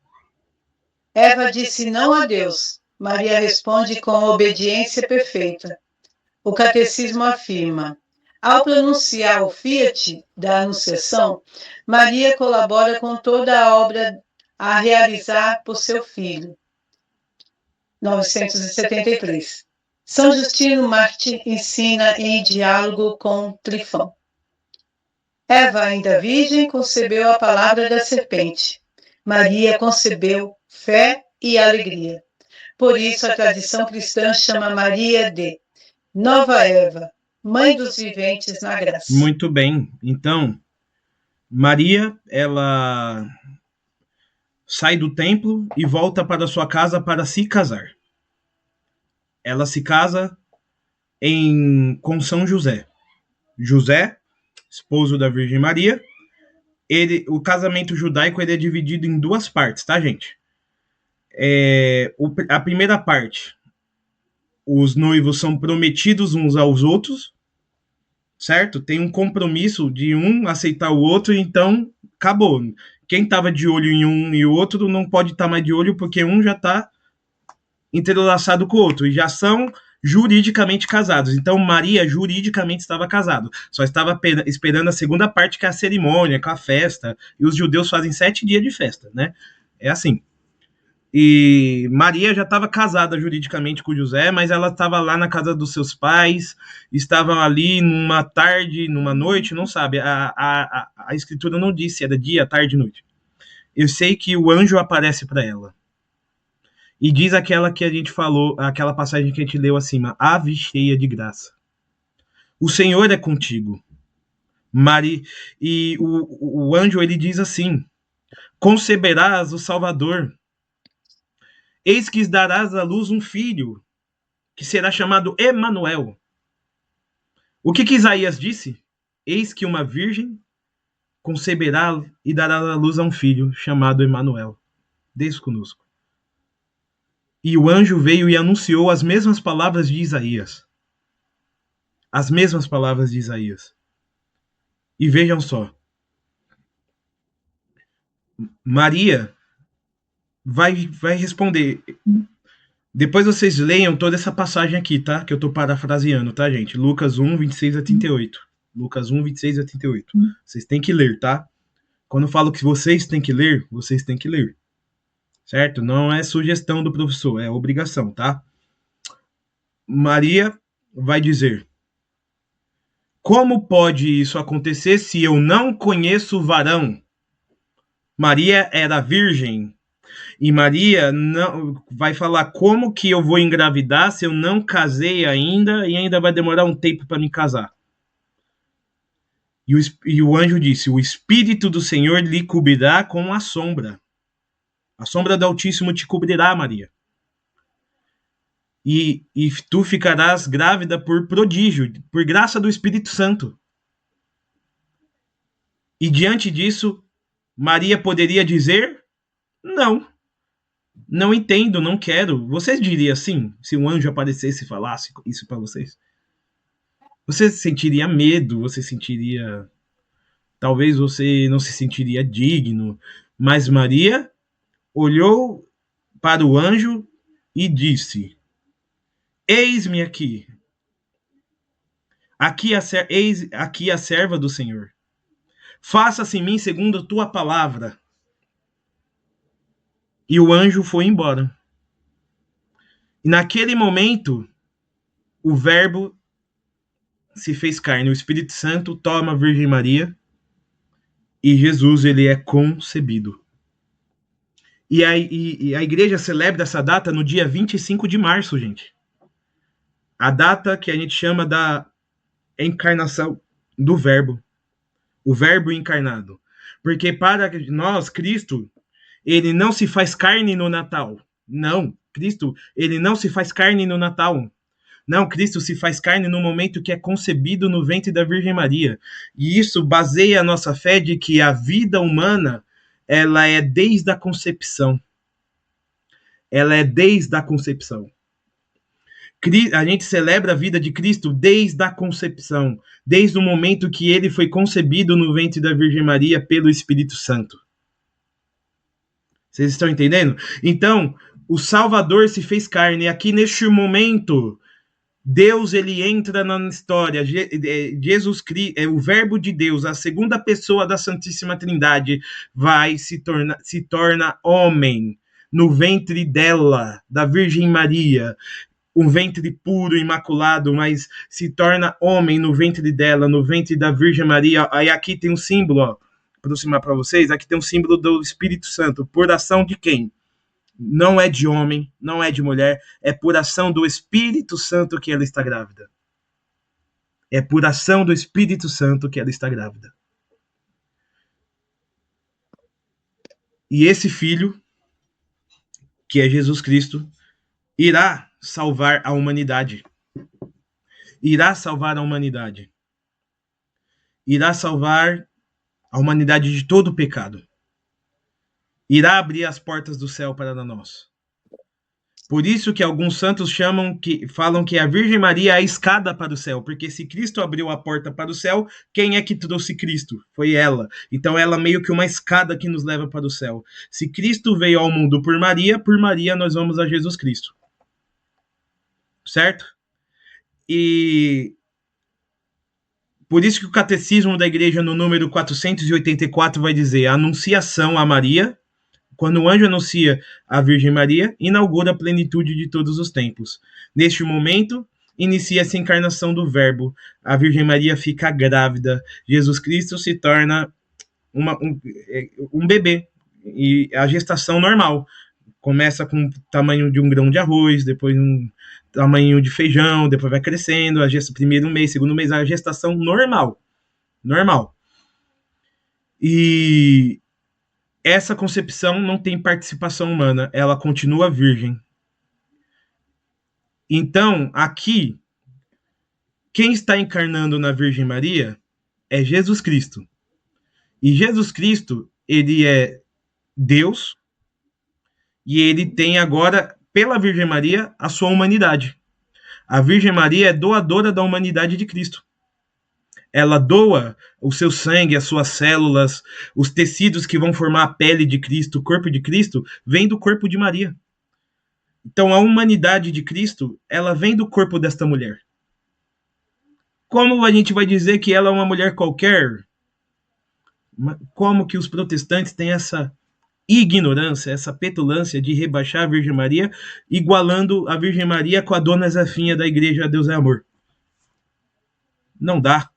Eva disse não a Deus. Maria responde com obediência perfeita. O catecismo afirma: ao pronunciar o fiat da Anunciação, Maria colabora com toda a obra a realizar por seu filho. 973. São Justino Mártir ensina em diálogo com Trifão. Eva, ainda virgem, concebeu a palavra da serpente. Maria concebeu fé e alegria. Por isso a tradição cristã chama Maria de Nova Eva, Mãe dos viventes na graça. Muito bem. Então, Maria, ela sai do templo e volta para sua casa para se casar. Ela se casa com São José. José, esposo da Virgem Maria. O casamento judaico ele é dividido em duas partes, tá, gente? A primeira parte, os noivos são prometidos uns aos outros, certo? Tem um compromisso de um aceitar o outro, então acabou. Quem estava de olho em um e o outro não pode estar mais de olho, porque um já está entrelaçado com o outro, e já são juridicamente casados. Então Maria juridicamente estava casado, só estava esperando a segunda parte, que é a cerimônia, com a festa, e os judeus fazem 7 dias de festa, né? É assim. E Maria já estava casada juridicamente com José, mas ela estava lá na casa dos seus pais, estavam ali numa tarde, numa noite, não sabe, a escritura não disse se era dia, tarde, noite. Eu sei que o anjo aparece para ela e diz aquela que a gente falou, aquela passagem que a gente leu acima: Ave cheia de graça, o Senhor é contigo. Maria, e o anjo ele diz assim: conceberás o Salvador. Eis que darás à luz um filho, que será chamado Emanuel. O que Isaías disse? Eis que uma virgem conceberá e dará à luz a um filho, chamado Emanuel. Deus conosco. E o anjo veio e anunciou as mesmas palavras de Isaías. As mesmas palavras de Isaías. E vejam só. Maria vai responder. Depois vocês leiam toda essa passagem aqui, tá? Que eu tô parafraseando, tá, gente? Lucas 1, 26 a 38. Lucas 1, 26 a 38. Vocês têm que ler, tá? Quando eu falo que vocês têm que ler, vocês têm que ler. Certo? Não é sugestão do professor, é obrigação, tá? Maria vai dizer: como pode isso acontecer se eu não conheço o varão? Maria era virgem. E Maria não vai falar: como que eu vou engravidar se eu não casei ainda e ainda vai demorar um tempo para me casar? E o anjo disse: o Espírito do Senhor lhe cobrirá com a sombra. A sombra do Altíssimo te cobrirá, Maria. E tu ficarás grávida por prodígio, por graça do Espírito Santo. E diante disso, Maria poderia dizer: não. Não entendo, não quero. Vocês diriam assim, se um anjo aparecesse e falasse isso para vocês? Você sentiria medo, você sentiria... Talvez você não se sentiria digno. Mas Maria olhou para o anjo e disse: eis-me aqui. Eis aqui a serva do Senhor. Faça-se em mim segundo a tua palavra. E o anjo foi embora. E naquele momento, o Verbo se fez carne. O Espírito Santo toma a Virgem Maria e Jesus ele é concebido. E a igreja celebra essa data no dia 25 de março, gente. A data que a gente chama da encarnação do Verbo. O Verbo encarnado. Porque para nós, Cristo, ele não se faz carne no Natal. Não, Cristo, ele não se faz carne no Natal. Não, Cristo se faz carne no momento que é concebido no ventre da Virgem Maria. E isso baseia a nossa fé de que a vida humana, ela é desde a concepção. Ela é desde a concepção. A gente celebra a vida de Cristo desde a concepção, desde o momento que ele foi concebido no ventre da Virgem Maria pelo Espírito Santo. Vocês estão entendendo? Então, o Salvador se fez carne. E aqui neste momento, Deus, ele entra na história. Jesus Cristo, o Verbo de Deus, a segunda pessoa da Santíssima Trindade, se torna homem no ventre dela, da Virgem Maria. Um ventre puro, imaculado, mas se torna homem no ventre dela, no ventre da Virgem Maria. Aí aqui tem um símbolo, ó, aproximar para vocês, aqui tem um símbolo do Espírito Santo. Por ação de quem? Não é de homem, não é de mulher, é por ação do Espírito Santo que ela está grávida. É por ação do Espírito Santo que ela está grávida. E esse filho, que é Jesus Cristo, irá salvar a humanidade. Irá salvar a humanidade. Irá salvar a humanidade de todo o pecado. Irá abrir as portas do céu para nós. Por isso que alguns santos falam que a Virgem Maria é a escada para o céu, porque se Cristo abriu a porta para o céu, quem é que trouxe Cristo? Foi ela. Então ela meio que uma escada que nos leva para o céu. Se Cristo veio ao mundo por Maria nós vamos a Jesus Cristo. Certo? E por isso que o Catecismo da Igreja, no número 484, vai dizer: a anunciação a Maria, quando o anjo anuncia a Virgem Maria, inaugura a plenitude de todos os tempos. Neste momento, inicia-se a encarnação do Verbo. A Virgem Maria fica grávida. Jesus Cristo se torna um bebê. E a gestação normal. Começa com o tamanho de um grão de arroz, depois um tamanho de feijão, depois vai crescendo, primeiro mês, segundo mês, a gestação normal. E essa concepção não tem participação humana, ela continua virgem. Então, aqui, quem está encarnando na Virgem Maria é Jesus Cristo. E Jesus Cristo, ele é Deus, e ele tem agora, pela Virgem Maria, a sua humanidade. A Virgem Maria é doadora da humanidade de Cristo. Ela doa o seu sangue, as suas células, os tecidos que vão formar a pele de Cristo, o corpo de Cristo, vem do corpo de Maria. Então a humanidade de Cristo, ela vem do corpo desta mulher. Como a gente vai dizer que ela é uma mulher qualquer? Como que os protestantes têm essa ignorância, essa petulância de rebaixar a Virgem Maria, igualando a Virgem Maria com a Dona Zefinha da Igreja Deus é Amor? Não dá.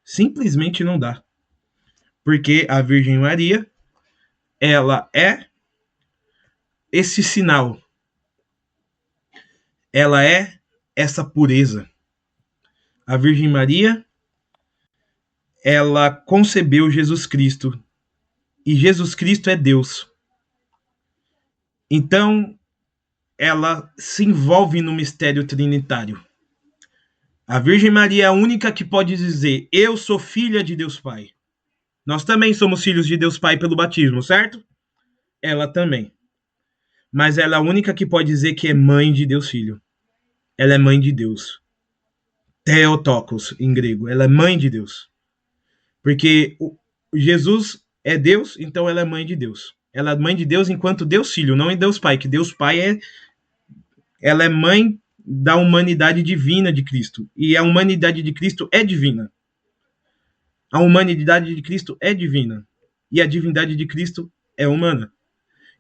Simplesmente não dá. Porque a Virgem Maria, ela é esse sinal. Ela é essa pureza. A Virgem Maria, ela concebeu Jesus Cristo. E Jesus Cristo é Deus. Então, ela se envolve no mistério trinitário. A Virgem Maria é a única que pode dizer: eu sou filha de Deus Pai. Nós também somos filhos de Deus Pai pelo batismo, certo? Ela também. Mas ela é a única que pode dizer que é mãe de Deus Filho. Ela é mãe de Deus. Theotokos, em grego. Ela é mãe de Deus. Porque Jesus é Deus, então ela é mãe de Deus. Ela é mãe de Deus enquanto Deus Filho, não em Deus Pai, que Deus Pai ela é mãe da humanidade divina de Cristo. E a humanidade de Cristo é divina. A humanidade de Cristo é divina. E a divindade de Cristo é humana.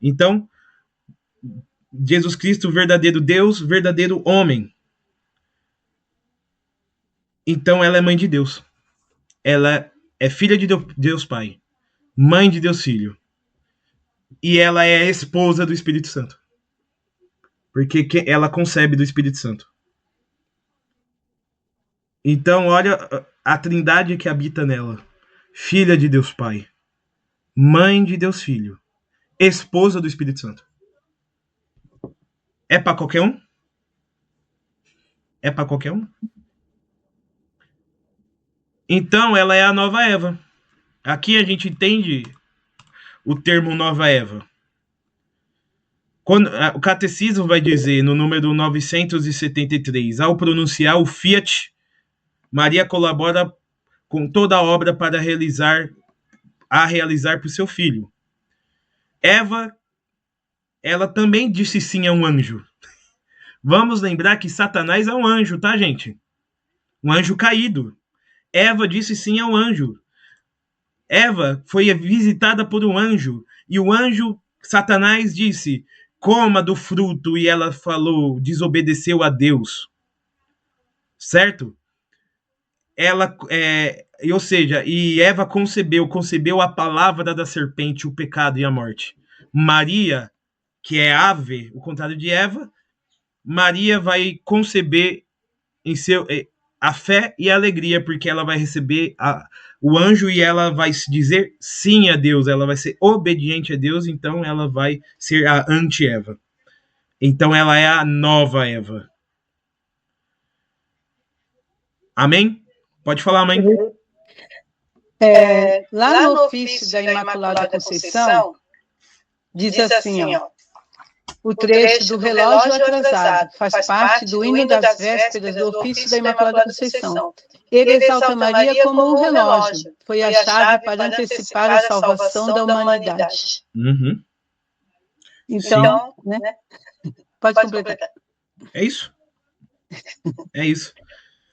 Então, Jesus Cristo, verdadeiro Deus, verdadeiro homem. Então ela é mãe de Deus. Ela é filha de Deus Pai. Mãe de Deus Filho. E ela é a esposa do Espírito Santo. Porque ela concebe do Espírito Santo. Então, olha a trindade que habita nela. Filha de Deus Pai. mãe de Deus Filho, esposa do Espírito Santo. É para qualquer um? É para qualquer um? Então, ela é a nova Eva. Aqui a gente entende o termo nova Eva. Quando, o catecismo vai dizer, no número 973, ao pronunciar o fiat, Maria colabora com toda a obra para realizar por seu filho. Eva, ela também disse sim a um anjo. Vamos lembrar que Satanás é um anjo, tá, gente? Um anjo caído. Eva disse sim a um anjo. Eva foi visitada por um anjo, e o anjo, Satanás, disse: coma do fruto, e ela falou, desobedeceu a Deus. Certo? Ela, ou seja, e Eva concebeu a palavra da serpente, o pecado e a morte. Maria, que é ave, o contrário de Eva, Maria vai conceber em seu a fé e a alegria, porque ela vai receber o anjo e ela vai dizer sim a Deus, ela vai ser obediente a Deus, então ela vai ser a anti-Eva. Então ela é a nova Eva. Amém? Pode falar, mãe. Lá no ofício da Imaculada Conceição, diz assim, ó, o trecho do relógio atrasado faz parte do hino das vésperas do ofício da Imaculada Conceição. Ele exalta Maria como um relógio, foi a chave para antecipar a salvação da humanidade. Uhum. Então, né? Pode completar. É isso. É isso.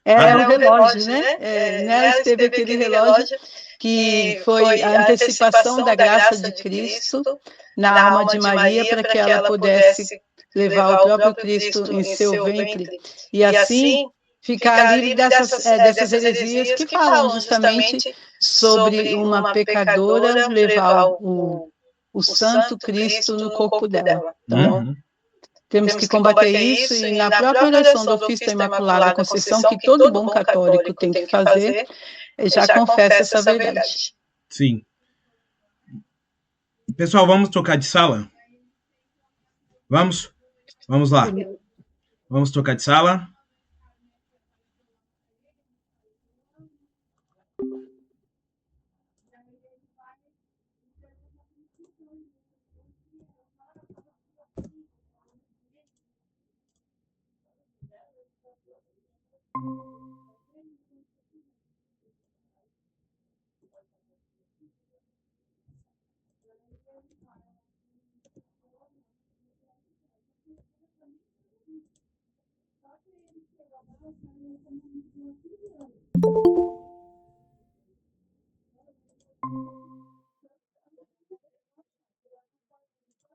É o relógio, né? Nela esteve aquele relógio que foi a antecipação da graça de Cristo na alma de Maria para que ela pudesse levar o próprio Cristo em seu ventre e assim ficar livre dessas heresias que falam justamente sobre uma pecadora levar o Santo Cristo no corpo dela. Então, temos que combater isso, e na própria oração do ofício da Imaculada Conceição, que todo bom católico tem que fazer, já confessa essa verdade. Sim. Pessoal, vamos trocar de sala? Vamos? Vamos lá. Vamos trocar de sala?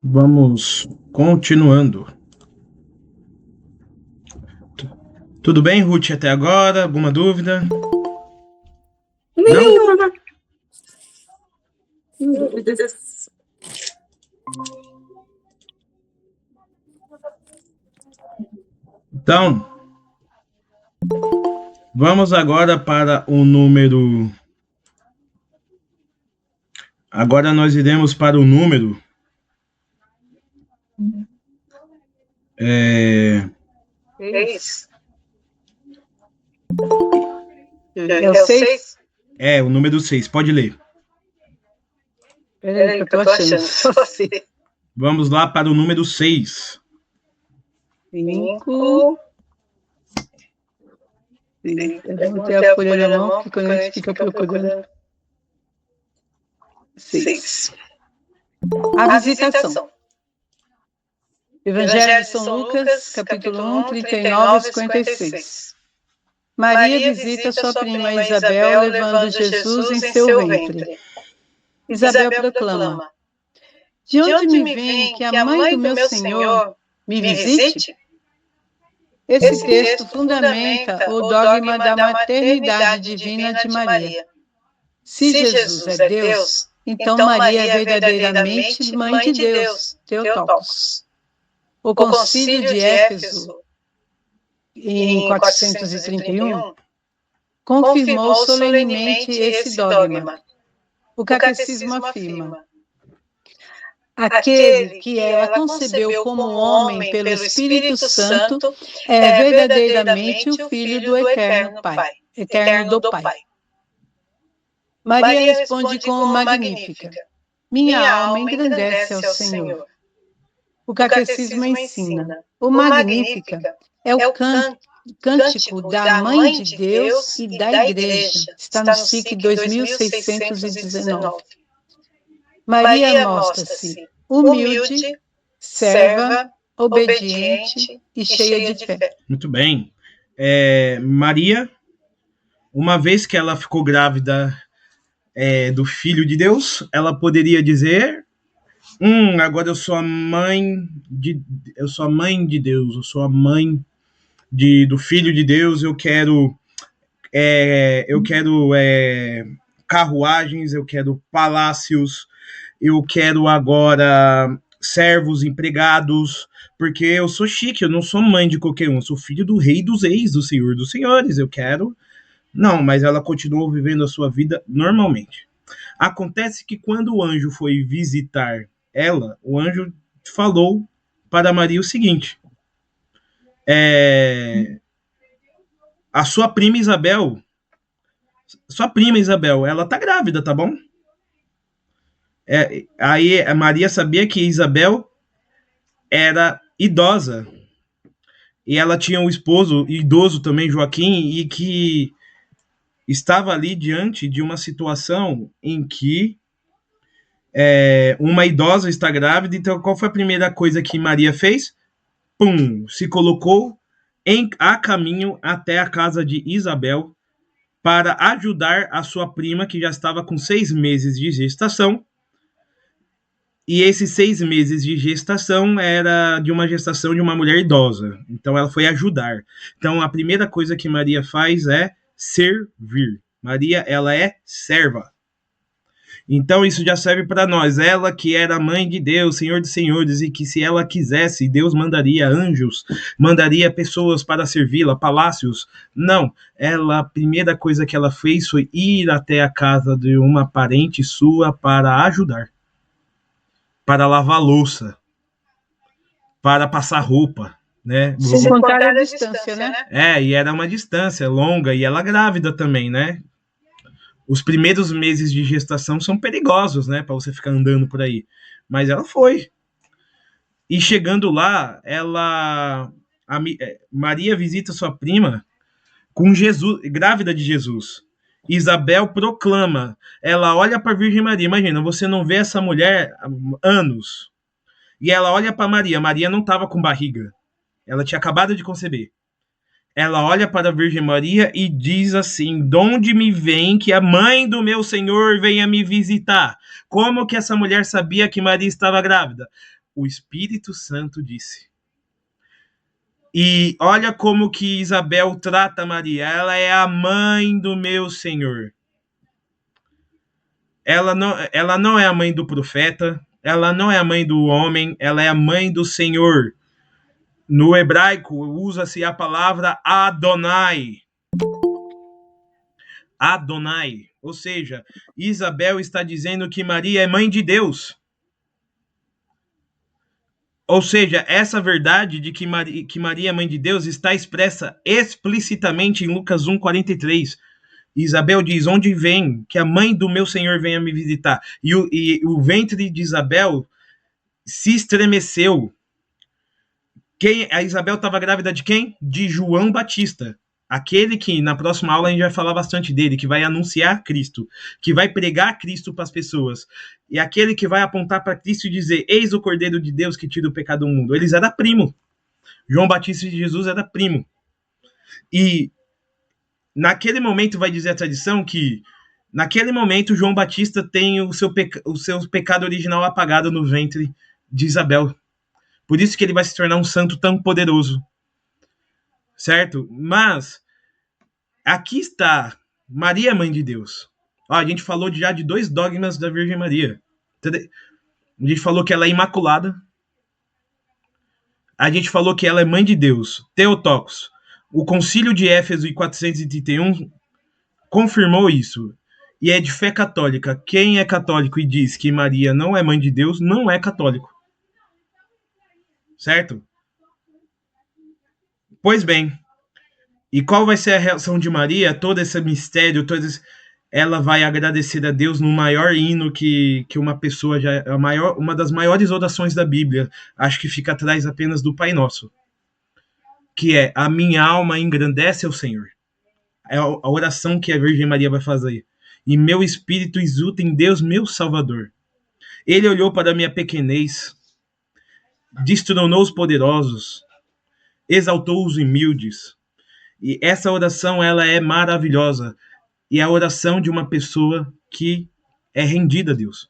Vamos continuando. Tudo bem, Ruth, até agora? Alguma dúvida? Nenhuma. Dúvidas. Então, vamos agora para o número... Agora nós iremos para o número... É o 6? É, o número 6. Pode ler. Peraí, que eu tô achando. Vamos lá para o número 6. 5. Eu vou ter a folha na mão, porque quando a gente fica procurando. 6. A visitação. Evangelho de São Lucas, capítulo 1, 39 a 56. Maria visita sua prima Isabel, levando Jesus em seu ventre. Isabel proclama: de onde me vem que a mãe do meu Senhor me visite? Esse texto fundamenta o dogma da maternidade divina de Maria. Se Jesus é Deus, então Maria é verdadeiramente mãe de Deus, Theotokos. O Concílio de Éfeso, em 431, confirmou solenemente esse dogma. O catecismo afirma: aquele que ela concebeu como homem pelo Espírito Santo é verdadeiramente o Filho do Eterno Pai, eterno do Pai. Maria responde com o Magnífica: minha alma engrandece ao Senhor. O catecismo ensina: o Magnífica é o cântico da Mãe de Deus e da Igreja. Está no SIC 2619. Maria mostra-se humilde, serva, obediente e cheia de fé. Muito bem. Maria, uma vez que ela ficou grávida do Filho de Deus, ela poderia dizer: agora eu sou a mãe de Deus, eu sou a mãe do Filho de Deus, eu quero carruagens, eu quero palácios, eu quero agora servos, empregados, porque eu sou chique, eu não sou mãe de qualquer um, eu sou filho do Rei dos Reis, do Senhor dos Senhores, eu quero... Não, mas ela continuou vivendo a sua vida normalmente. Acontece que quando o anjo foi visitar ela, o anjo falou para Maria o seguinte: a sua prima Isabel, ela tá grávida, tá bom? Aí a Maria sabia que Isabel era idosa e ela tinha um esposo idoso também, Joaquim, e que estava ali diante de uma situação em que uma idosa está grávida. Então, qual foi a primeira coisa que Maria fez? Se colocou a caminho até a casa de Isabel para ajudar a sua prima, que já estava com 6 meses de gestação. E esses 6 meses de gestação era de uma gestação de uma mulher idosa. Então, ela foi ajudar. Então, a primeira coisa que Maria faz é servir. Maria, ela é serva. Então isso já serve para nós. Ela que era mãe de Deus, Senhor dos Senhores, e que se ela quisesse, Deus mandaria anjos, mandaria pessoas para servi-la, palácios. Não, a primeira coisa que ela fez foi ir até a casa de uma parente sua para ajudar, para lavar louça, para passar roupa, né? Sem contar a distância, né? E era uma distância longa, e ela grávida também, né? Os primeiros meses de gestação são perigosos, né? Para você ficar andando por aí. Mas ela foi. E chegando lá, Maria visita sua prima com Jesus, grávida de Jesus. Isabel proclama. Ela olha para a Virgem Maria. Imagina, você não vê essa mulher há anos. E ela olha para Maria. Maria não estava com barriga. Ela tinha acabado de conceber. Ela olha para a Virgem Maria e diz assim: de onde me vem que a mãe do meu Senhor venha me visitar? Como que essa mulher sabia que Maria estava grávida? O Espírito Santo disse. E olha como que Isabel trata Maria. Ela é a mãe do meu Senhor. Ela não é a mãe do profeta, ela não é a mãe do homem, ela é a mãe do Senhor. No hebraico, usa-se a palavra Adonai. Adonai. Ou seja, Isabel está dizendo que Maria é mãe de Deus. Ou seja, essa verdade de que Maria é mãe de Deus está expressa explicitamente em Lucas 1,43. Isabel diz: onde vem que a mãe do meu Senhor venha me visitar? E o ventre de Isabel se estremeceu. A Isabel estava grávida de quem? De João Batista. Aquele que, na próxima aula, a gente vai falar bastante dele, que vai anunciar Cristo, que vai pregar Cristo para as pessoas. E aquele que vai apontar para Cristo e dizer: eis o Cordeiro de Deus que tira o pecado do mundo. Eles eram primo. João Batista e Jesus era primo. E naquele momento vai dizer a tradição que, naquele momento, João Batista tem o seu pecado original apagado no ventre de Isabel. Por isso que ele vai se tornar um santo tão poderoso. Certo? Mas aqui está Maria, mãe de Deus. A gente falou já de 2 dogmas da Virgem Maria. A gente falou que ela é imaculada. A gente falou que ela é mãe de Deus. Theotokos. O Concílio de Éfeso em 431 confirmou isso. e é de fé católica. Quem é católico e diz que Maria não é mãe de Deus, não é católico. Certo? Pois bem, e qual vai ser a reação de Maria? Todo esse mistério, ela vai agradecer a Deus no maior hino que uma pessoa já uma das maiores orações da Bíblia. Acho que fica atrás apenas do Pai Nosso, que é: a minha alma engrandece ao Senhor. É a oração que a Virgem Maria vai fazer. E meu espírito exulta em Deus, meu Salvador. Ele olhou para a minha pequenez, destronou os poderosos, exaltou os humildes. E essa oração, ela é maravilhosa. E é a oração de uma pessoa que é rendida a Deus.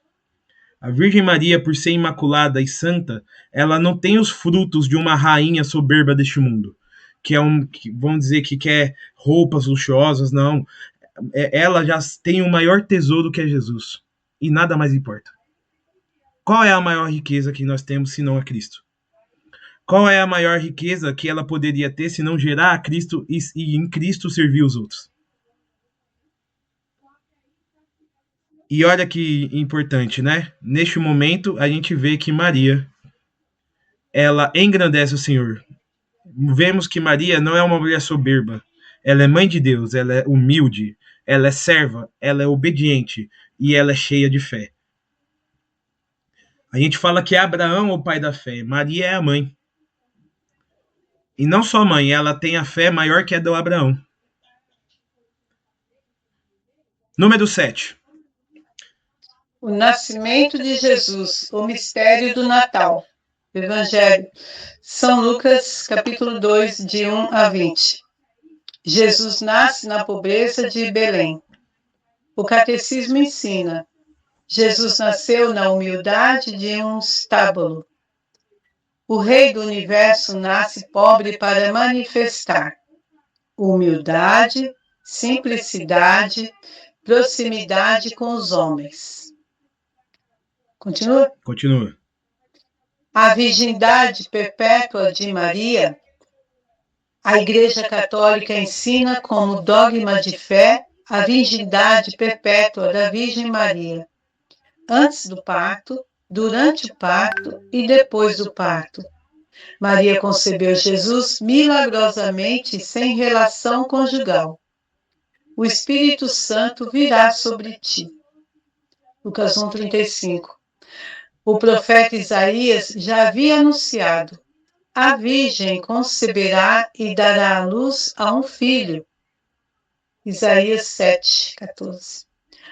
A Virgem Maria, por ser imaculada e santa, ela não tem os frutos de uma rainha soberba deste mundo, que é vamos dizer, que quer roupas luxuosas, não. Ela já tem o maior tesouro, que é Jesus. E nada mais importa. Qual é a maior riqueza que nós temos, senão a Cristo? Qual é a maior riqueza que ela poderia ter, se não gerar a Cristo e em Cristo servir os outros? E olha que importante, né? Neste momento, a gente vê que Maria, ela engrandece o Senhor. Vemos que Maria não é uma mulher soberba. Ela é mãe de Deus, ela é humilde, ela é serva, ela é obediente e ela é cheia de fé. A gente fala que Abraão é o pai da fé, Maria é a mãe. E não só mãe, ela tem a fé maior que a do Abraão. Número 7. O nascimento de Jesus, o mistério do Natal. Evangelho, São Lucas, capítulo 2, de 1 a 20. Jesus nasce na pobreza de Belém. O catecismo ensina: Jesus nasceu na humildade de um estábulo. O Rei do Universo nasce pobre para manifestar humildade, simplicidade, proximidade com os homens. Continua? Continua. A virgindade perpétua de Maria, a Igreja Católica ensina como dogma de fé a virgindade perpétua da Virgem Maria, antes do parto, durante o parto e depois do parto. Maria concebeu Jesus milagrosamente sem relação conjugal. O Espírito Santo virá sobre ti. Lucas 1:35. O profeta Isaías já havia anunciado: a Virgem conceberá e dará à luz a um filho. Isaías 7:14.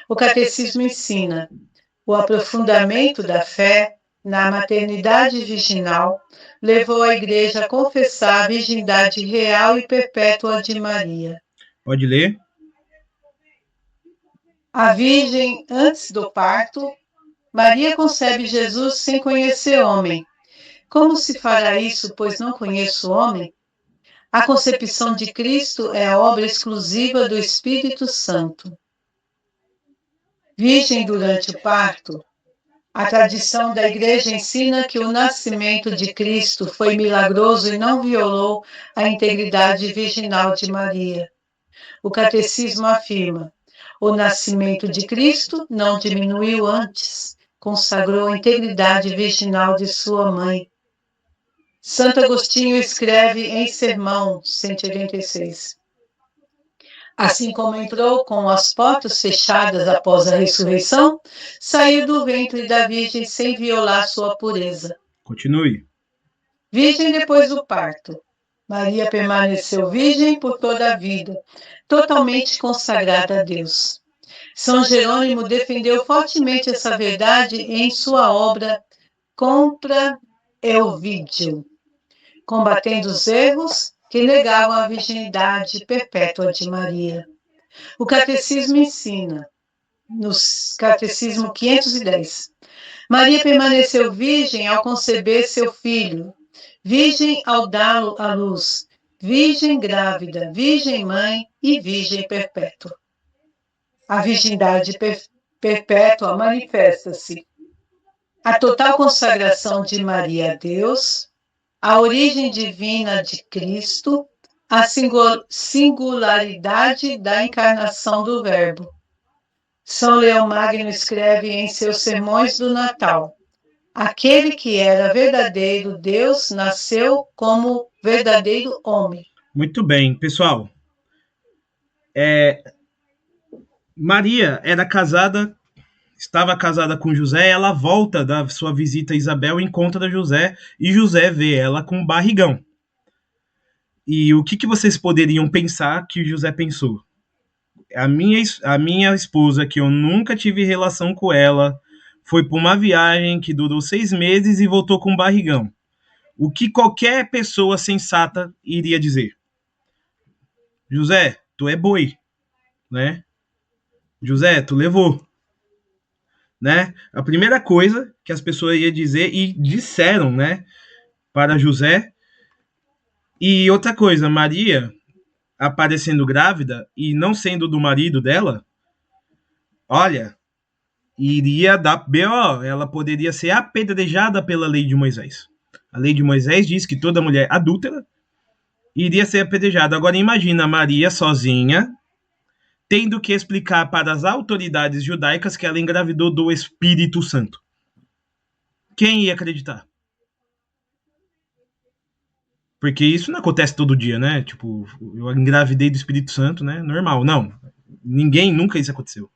O catecismo ensina: o aprofundamento da fé na maternidade virginal levou a Igreja a confessar a virgindade real e perpétua de Maria. Pode ler. A Virgem, antes do parto, Maria concebe Jesus sem conhecer homem. Como se fará isso, pois não conheço homem? A concepção de Cristo é a obra exclusiva do Espírito Santo. Virgem durante o parto. A tradição da Igreja ensina que o nascimento de Cristo foi milagroso e não violou a integridade virginal de Maria. O catecismo afirma: o nascimento de Cristo não diminuiu antes, consagrou a integridade virginal de sua mãe. Santo Agostinho escreve em Sermão 186. Assim como entrou com as portas fechadas após a ressurreição, saiu do ventre da Virgem sem violar sua pureza. Continue. Virgem depois do parto. Maria permaneceu virgem por toda a vida, totalmente consagrada a Deus. São Jerônimo defendeu fortemente essa verdade em sua obra Contra Elvídio, combatendo os erros que negavam a virgindade perpétua de Maria. O catecismo ensina, no Catecismo 510, Maria permaneceu virgem ao conceber seu filho, virgem ao dá-lo à luz, virgem grávida, virgem mãe e virgem perpétua. A virgindade perpétua manifesta-se a total consagração de Maria a Deus, a origem divina de Cristo, a singularidade da encarnação do Verbo. São Leão Magno escreve em seus Sermões do Natal: aquele que era verdadeiro Deus nasceu como verdadeiro homem. Muito bem, pessoal. Maria estava casada com José, ela volta da sua visita a Isabel, encontra José, e José vê ela com um barrigão. E o que vocês poderiam pensar que José pensou? A minha esposa, que eu nunca tive relação com ela, foi para uma viagem que durou 6 meses e voltou com um barrigão. O que qualquer pessoa sensata iria dizer? José, tu é boi, né? José, tu levou, né? A primeira coisa que as pessoas iam dizer, e disseram, né, para José. E outra coisa, Maria aparecendo grávida e não sendo do marido dela, olha, iria dar B.O., ela poderia ser apedrejada pela lei de Moisés. A lei de Moisés diz que toda mulher adúltera iria ser apedrejada. Agora imagina Maria sozinha, tendo que explicar para as autoridades judaicas que ela engravidou do Espírito Santo. Quem ia acreditar? Porque isso não acontece todo dia, né? Tipo, eu engravidei do Espírito Santo, né? Normal. Não. Nunca isso aconteceu.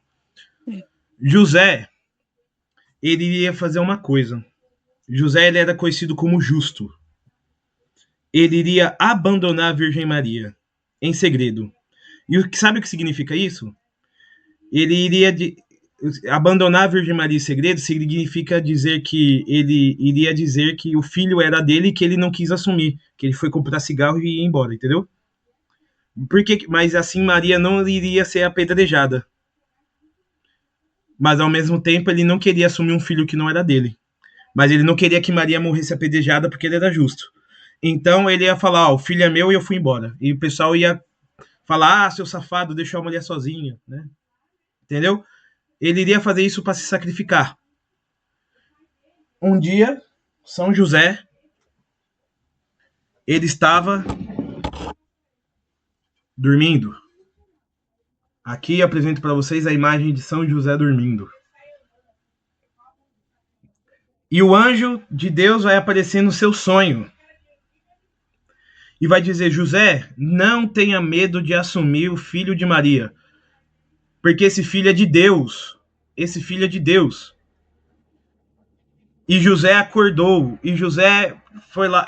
José, ele iria fazer uma coisa. José, ele era conhecido como justo. Ele iria abandonar a Virgem Maria em segredo. E sabe o que significa isso? Ele iria abandonar a Virgem Maria em segredo significa dizer que ele iria dizer que o filho era dele e que ele não quis assumir, que ele foi comprar cigarro e ir embora, entendeu? Mas assim Maria não iria ser apedrejada. Mas ao mesmo tempo ele não queria assumir um filho que não era dele. Mas ele não queria que Maria morresse apedrejada porque ele era justo. Então ele ia falar, o filho é meu e eu fui embora. E o pessoal ia falar, seu safado, deixou a mulher sozinha, né? Entendeu? Ele iria fazer isso para se sacrificar. Um dia, São José, ele estava dormindo. Aqui apresento para vocês a imagem de São José dormindo. E o anjo de Deus vai aparecer no seu sonho. E vai dizer, José, não tenha medo de assumir o filho de Maria. Porque esse filho é de Deus. Esse filho é de Deus. E José acordou. E José foi lá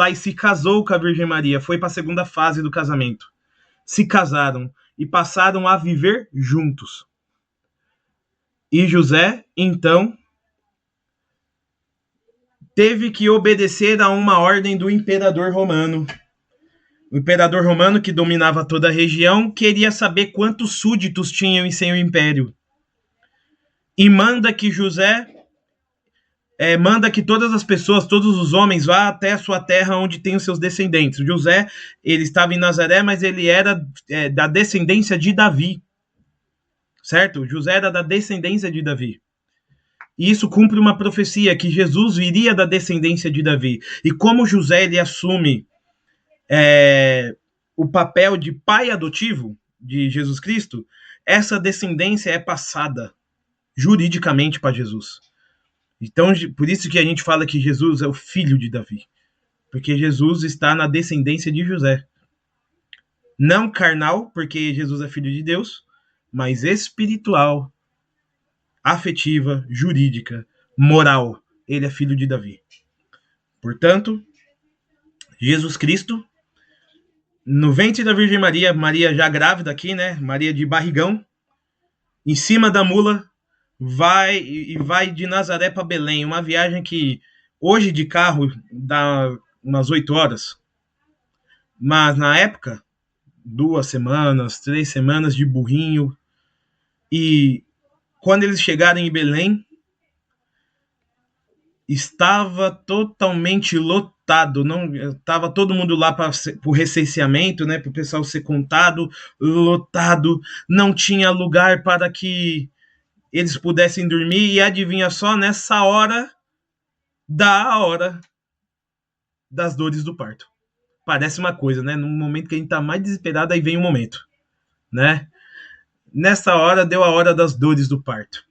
e se casou com a Virgem Maria. Foi para a segunda fase do casamento. Se casaram e passaram a viver juntos. E José, então, teve que obedecer a uma ordem do imperador romano. O imperador romano, que dominava toda a região, queria saber quantos súditos tinham em seu império. E manda que todas as pessoas, todos os homens, vá até a sua terra onde tem os seus descendentes. José, ele estava em Nazaré, mas ele era da descendência de Davi. Certo? José era da descendência de Davi. E isso cumpre uma profecia, que Jesus viria da descendência de Davi. E como José ele assume o papel de pai adotivo de Jesus Cristo, essa descendência é passada juridicamente para Jesus. Então, por isso que a gente fala que Jesus é o filho de Davi. Porque Jesus está na descendência de José. Não carnal, porque Jesus é filho de Deus, mas espiritual, afetiva, jurídica, moral. Ele é filho de Davi. Portanto, Jesus Cristo, no ventre da Virgem Maria, Maria já grávida aqui, né? Maria de barrigão, em cima da mula, vai de Nazaré para Belém. Uma viagem que hoje de carro dá umas 8 horas. Mas na época, 2 semanas, 3 semanas de burrinho. E quando eles chegaram em Belém, estava totalmente lotado. Não estava todo mundo lá para o recenseamento, né, para o pessoal ser contado, lotado. Não tinha lugar para que eles pudessem dormir. E adivinha só, nessa hora, dá a hora das dores do parto. Parece uma coisa, né? No momento que a gente está mais desesperado, aí vem o momento, né? Nessa hora deu a hora das dores do parto.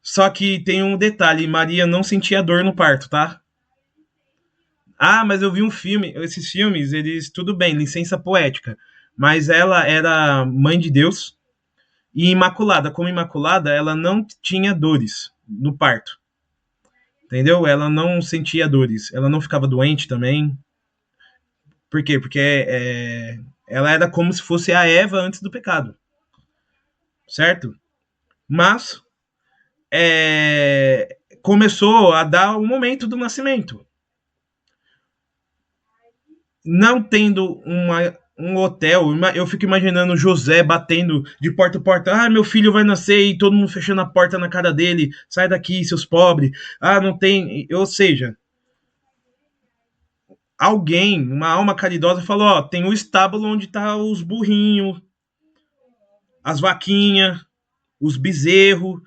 Só que tem um detalhe, Maria não sentia dor no parto, tá? Ah, mas eu vi um filme, esses filmes, eles, tudo bem, licença poética, mas ela era mãe de Deus e imaculada. Como imaculada, ela não tinha dores no parto, entendeu? Ela não sentia dores, ela não ficava doente também. Por quê? Porque ela era como se fosse a Eva antes do pecado, certo? Mas começou a dar o momento do nascimento. Não tendo um hotel, eu fico imaginando José batendo de porta a porta. Ah, meu filho vai nascer, e todo mundo fechando a porta na cara dele. Sai daqui, seus pobres. Ah, não tem. Ou seja, alguém, uma alma caridosa, falou: ó, tem o estábulo onde tá os burrinhos, as vaquinhas, os bezerros.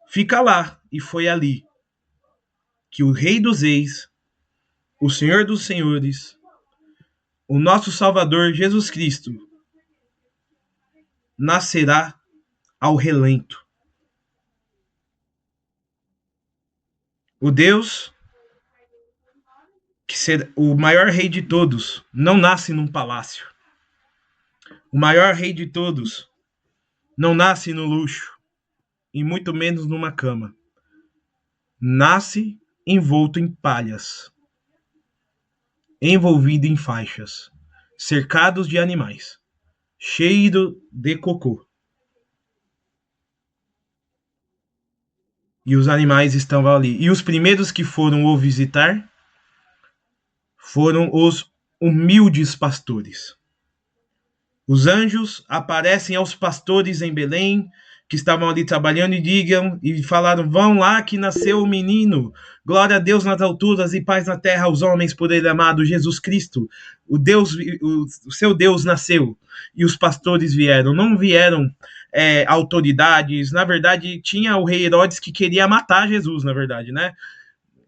Fica lá. E foi ali que o Rei dos Reis, o Senhor dos Senhores, o nosso Salvador Jesus Cristo, nascerá ao relento. O Deus, que ser o maior rei de todos, não nasce num palácio. O maior rei de todos não nasce no luxo, e muito menos numa cama. Nasce envolto em palhas, envolvido em faixas, cercados de animais, cheio de cocô. E os animais estavam ali. E os primeiros que foram o visitar foram os humildes pastores. Os anjos aparecem aos pastores em Belém, que estavam ali trabalhando, e falaram: vão lá que nasceu o menino. Glória a Deus nas alturas e paz na terra aos homens por ele amado Jesus Cristo. O seu Deus nasceu. E os pastores vieram. Não vieram autoridades. Na verdade, tinha o rei Herodes que queria matar Jesus, na verdade, né?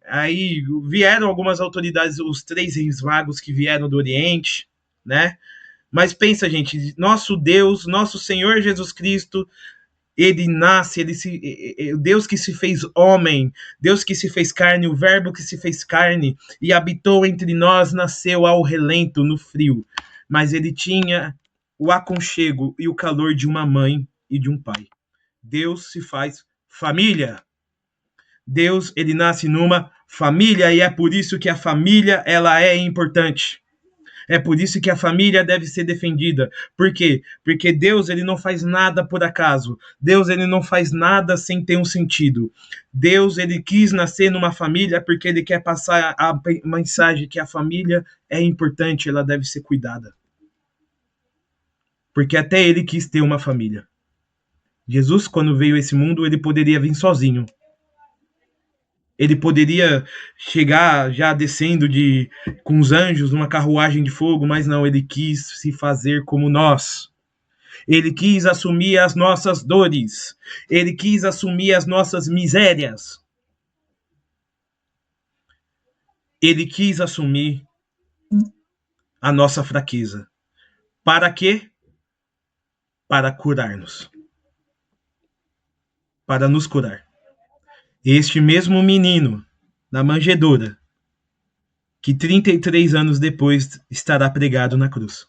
Aí vieram algumas autoridades, os 3 reis magos que vieram do Oriente, né? Mas pensa, gente, nosso Deus, nosso Senhor Jesus Cristo, ele nasce, Deus que se fez homem, Deus que se fez carne, o verbo que se fez carne e habitou entre nós, nasceu ao relento, no frio. Mas ele tinha o aconchego e o calor de uma mãe e de um pai. Deus se faz família. Deus, ele nasce numa família, e é por isso que a família, ela é importante. É por isso que a família deve ser defendida. Por quê? Porque Deus, ele não faz nada por acaso. Deus, ele não faz nada sem ter um sentido. Deus, ele quis nascer numa família porque ele quer passar a mensagem que a família é importante, ela deve ser cuidada. Porque até ele quis ter uma família. Jesus, quando veio a esse mundo, ele poderia vir sozinho. Ele poderia chegar já descendo com os anjos numa carruagem de fogo, mas não, ele quis se fazer como nós. Ele quis assumir as nossas dores. Ele quis assumir as nossas misérias. Ele quis assumir a nossa fraqueza. Para quê? Para curar-nos. Para nos curar. Este mesmo menino, na manjedoura, que 33 anos depois estará pregado na cruz.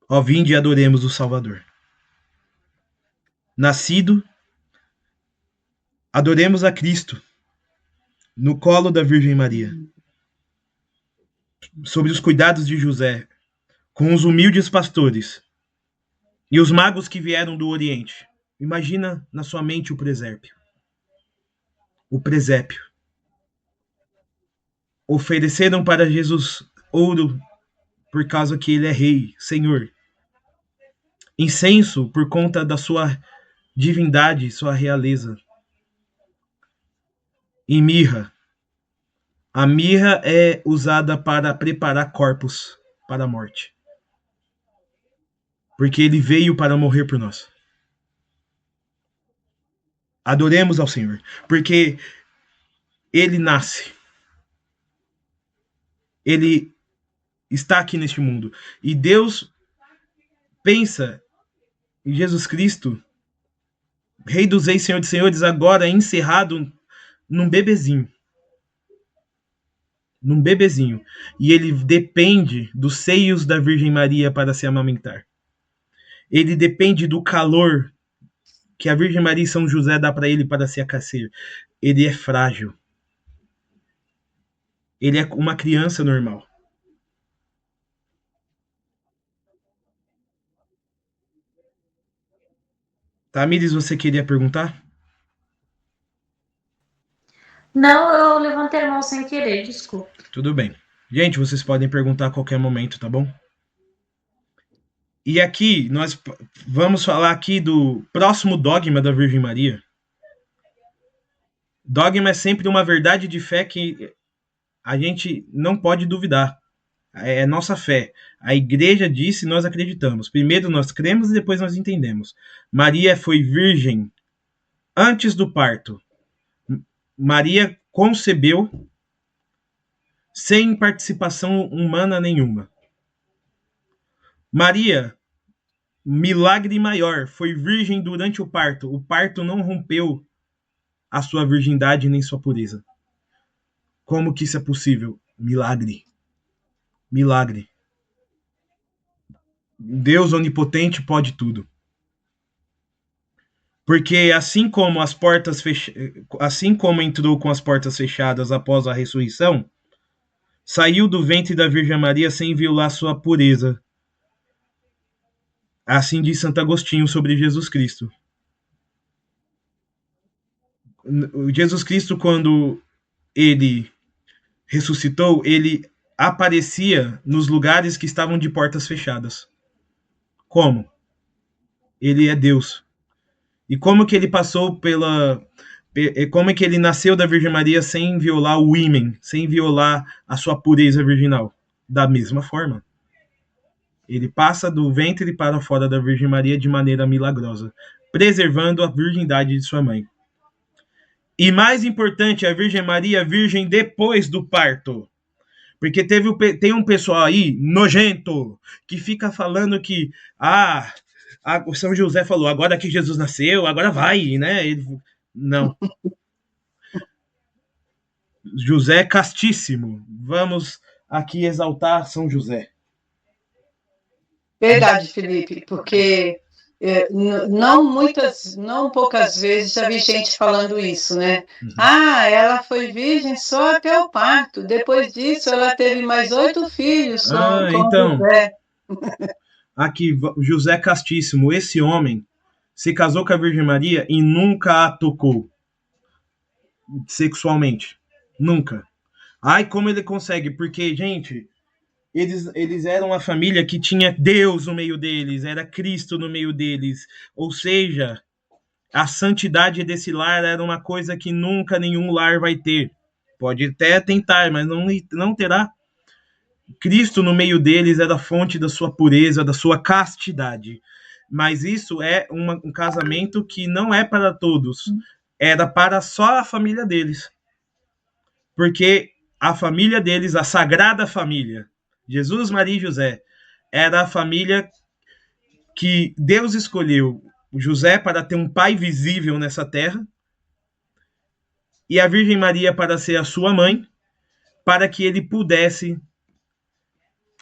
Ó, vinde e adoremos o Salvador. Nascido, adoremos a Cristo no colo da Virgem Maria, sob os cuidados de José, com os humildes pastores e os magos que vieram do Oriente. Imagina na sua mente o presépio. O presépio. Ofereceram para Jesus ouro por causa que ele é rei, Senhor. Incenso por conta da sua divindade, sua realeza. E mirra. A mirra é usada para preparar corpos para a morte. Porque ele veio para morrer por nós. Adoremos ao Senhor, porque ele nasce. Ele está aqui neste mundo. E Deus pensa em Jesus Cristo, Rei dos Reis, Senhor dos Senhores, agora encerrado num bebezinho. Num bebezinho. E ele depende dos seios da Virgem Maria para se amamentar. Ele depende do calor que a Virgem Maria e São José dá para ele para se aquecer. Ele é frágil. Ele é uma criança normal. Tamires, você queria perguntar? Não, eu levantei a mão sem querer, desculpa. Tudo bem. Gente, vocês podem perguntar a qualquer momento, tá bom? E aqui, nós vamos falar aqui do próximo dogma da Virgem Maria. Dogma é sempre uma verdade de fé que a gente não pode duvidar. É nossa fé. A igreja disse e nós acreditamos. Primeiro nós cremos e depois nós entendemos. Maria foi virgem antes do parto. Maria concebeu sem participação humana nenhuma. Maria, milagre maior, foi virgem durante o parto. O parto não rompeu a sua virgindade nem sua pureza. Como que isso é possível? Milagre. Milagre. Deus onipotente pode tudo. Porque assim como as portas assim como entrou com as portas fechadas após a ressurreição, saiu do ventre da Virgem Maria sem violar sua pureza. Assim diz Santo Agostinho sobre Jesus Cristo. Jesus Cristo, quando ele ressuscitou, ele aparecia nos lugares que estavam de portas fechadas. Como? Ele é Deus. E como que ele passou pela... Como é que ele nasceu da Virgem Maria sem violar o ímen, sem violar a sua pureza virginal? Da mesma forma. Ele passa do ventre para fora da Virgem Maria de maneira milagrosa, preservando a virgindade de sua mãe. E mais importante, a Virgem Maria virgem depois do parto. Porque tem um pessoal aí, nojento, que fica falando que o São José falou, agora que Jesus nasceu, agora vai, né? Não. José é castíssimo. Vamos aqui exaltar São José. Verdade, Felipe, porque não poucas vezes já vi gente falando isso, né? Ela foi virgem só até o parto. Depois disso, ela teve mais 8 filhos com então, José. Aqui, José Castíssimo, esse homem se casou com a Virgem Maria e nunca a tocou sexualmente. Nunca. Ai, como ele consegue? Porque, gente, eles eram uma família que tinha Deus no meio deles, era Cristo no meio deles. Ou seja, a santidade desse lar era uma coisa que nunca nenhum lar vai ter. Pode até tentar, mas não terá. Cristo no meio deles era a fonte da sua pureza, da sua castidade. Mas isso é um casamento que não é para todos. Era para só a família deles. Porque a família deles, a Sagrada Família, Jesus, Maria e José, era a família que Deus escolheu José para ter um pai visível nessa terra e a Virgem Maria para ser a sua mãe, para que ele pudesse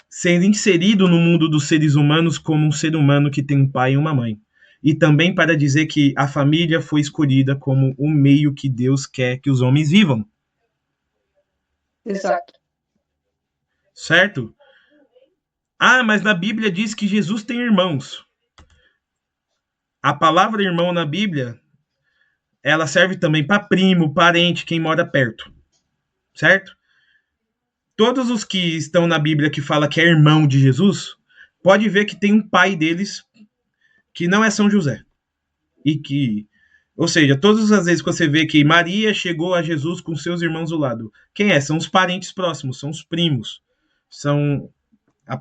ser inserido no mundo dos seres humanos como um ser humano que tem um pai e uma mãe. E também para dizer que a família foi escolhida como o meio que Deus quer que os homens vivam. Exato. Certo? Mas na Bíblia diz que Jesus tem irmãos. A palavra irmão na Bíblia, ela serve também para primo, parente, quem mora perto. Certo? Todos os que estão na Bíblia que fala que é irmão de Jesus, pode ver que tem um pai deles que não é São José. Ou seja, todas as vezes que você vê que Maria chegou a Jesus com seus irmãos do lado, quem é? São os parentes próximos, são os primos. São a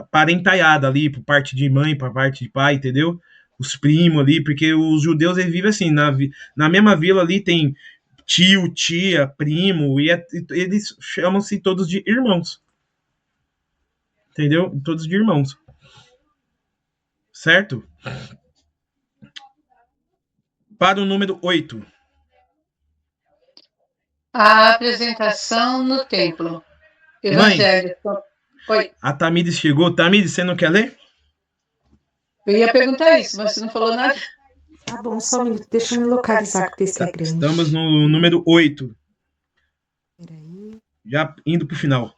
parentaiada ali, por parte de mãe, por parte de pai, entendeu? Os primos ali, porque os judeus eles vivem assim, na mesma vila ali tem tio, tia, primo, e eles chamam-se todos de irmãos. entendeu? Todos de irmãos. Certo? Para o número 8. A apresentação no templo. Evangelho. Oi. A Tamires chegou. Tamires, você não quer ler? Eu ia perguntar isso, mas você não falou nada. Tá bom, só um minuto. Deixa eu me localizar, que o texto é grande. Estamos no número 8. Peraí. Já indo para o final.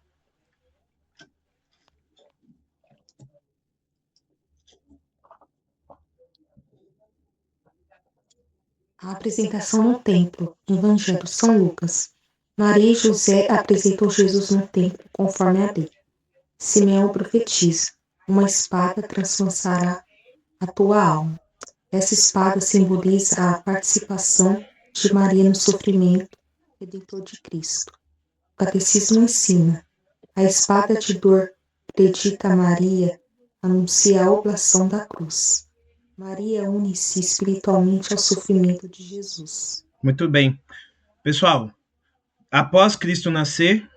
A apresentação no templo. Evangelho São Lucas. Maria e José apresentam Jesus no templo, conforme a lei. Simeão profetiza. Uma espada transpassará a tua alma. Essa espada simboliza a participação de Maria no sofrimento redentor de Cristo. O catecismo ensina: a espada de dor predita a Maria anuncia a oblação da cruz. Maria une-se espiritualmente ao sofrimento de Jesus. Muito bem. Pessoal, após Cristo nascer,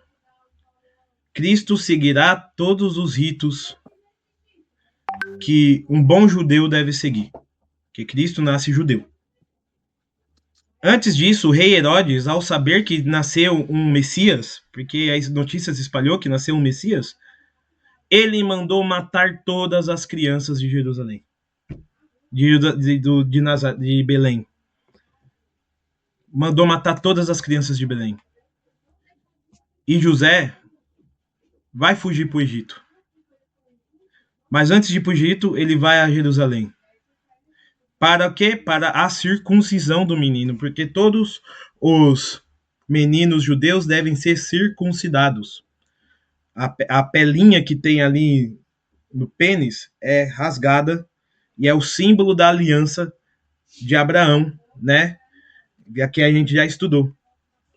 Cristo seguirá todos os ritos que um bom judeu deve seguir. Que Cristo nasce judeu. Antes disso, o rei Herodes, ao saber que nasceu um Messias, porque as notícias espalhou que nasceu um Messias, ele mandou matar todas as crianças de Jerusalém, de Belém. Mandou matar todas as crianças de Belém. E José vai fugir para o Egito. Mas antes de ir para o Egito, ele vai a Jerusalém. Para o quê? Para a circuncisão do menino, porque todos os meninos judeus devem ser circuncidados. A pelinha que tem ali no pênis é rasgada e é o símbolo da aliança de Abraão, né? Que a gente já estudou. O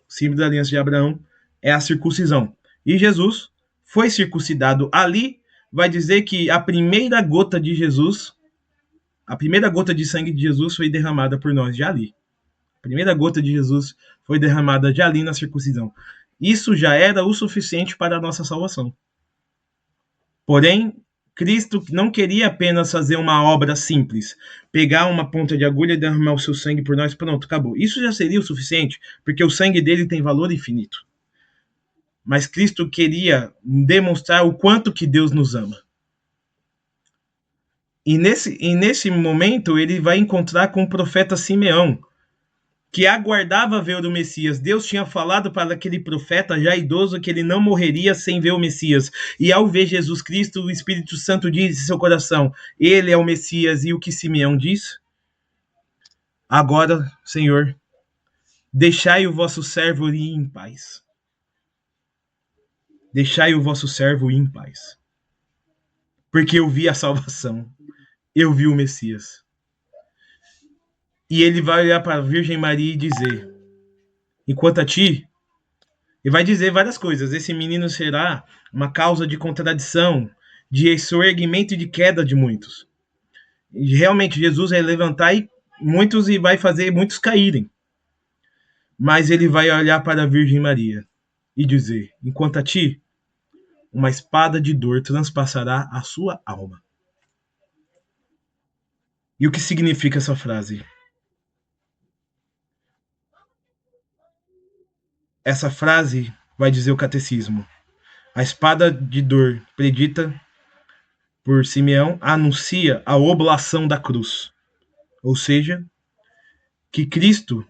símbolo da aliança de Abraão é a circuncisão. E Jesus foi circuncidado ali. Vai dizer que a primeira gota de Jesus, a primeira gota de sangue de Jesus foi derramada por nós de ali. A primeira gota de Jesus foi derramada de ali na circuncisão. Isso já era o suficiente para a nossa salvação. Porém, Cristo não queria apenas fazer uma obra simples, pegar uma ponta de agulha e derramar o seu sangue por nós, pronto, acabou. Isso já seria o suficiente, porque o sangue dele tem valor infinito. Mas Cristo queria demonstrar o quanto que Deus nos ama. E nesse momento, ele vai encontrar com o profeta Simeão, que aguardava ver o Messias. Deus tinha falado para aquele profeta já idoso que ele não morreria sem ver o Messias. E ao ver Jesus Cristo, o Espírito Santo diz em seu coração: ele é o Messias. E o que Simeão diz? Agora, Senhor, deixai o vosso servo ir em paz. Deixai o vosso servo ir em paz. Porque eu vi a salvação. Eu vi o Messias. E ele vai olhar para a Virgem Maria e dizer: enquanto a ti, e vai dizer várias coisas. Esse menino será uma causa de contradição, de soerguimento e de queda de muitos. E realmente, Jesus vai levantar muitos e vai fazer muitos caírem. Mas ele vai olhar para a Virgem Maria e dizer: enquanto a ti, uma espada de dor transpassará a sua alma. E o que significa essa frase? Essa frase vai dizer o catecismo: a espada de dor predita por Simeão anuncia a oblação da cruz. Ou seja, que Cristo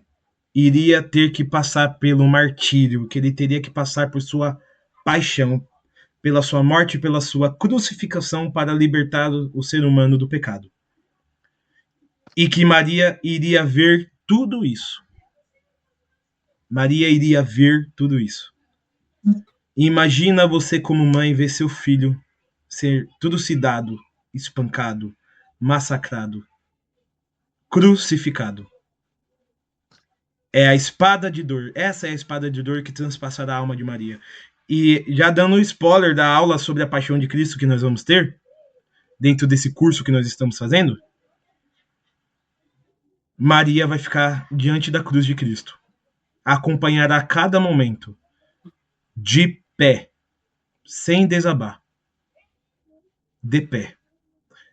iria ter que passar pelo martírio, que ele teria que passar por sua paixão, pela sua morte e pela sua crucificação para libertar o ser humano do pecado. E que Maria iria ver tudo isso. Maria iria ver tudo isso. Imagina você como mãe ver seu filho ser trucidado, espancado, massacrado, crucificado. É a espada de dor. Essa é a espada de dor que transpassará a alma de Maria. E já dando um spoiler da aula sobre a paixão de Cristo que nós vamos ter, dentro desse curso que nós estamos fazendo, Maria vai ficar diante da cruz de Cristo. Acompanhará cada momento, de pé, sem desabar. de pé.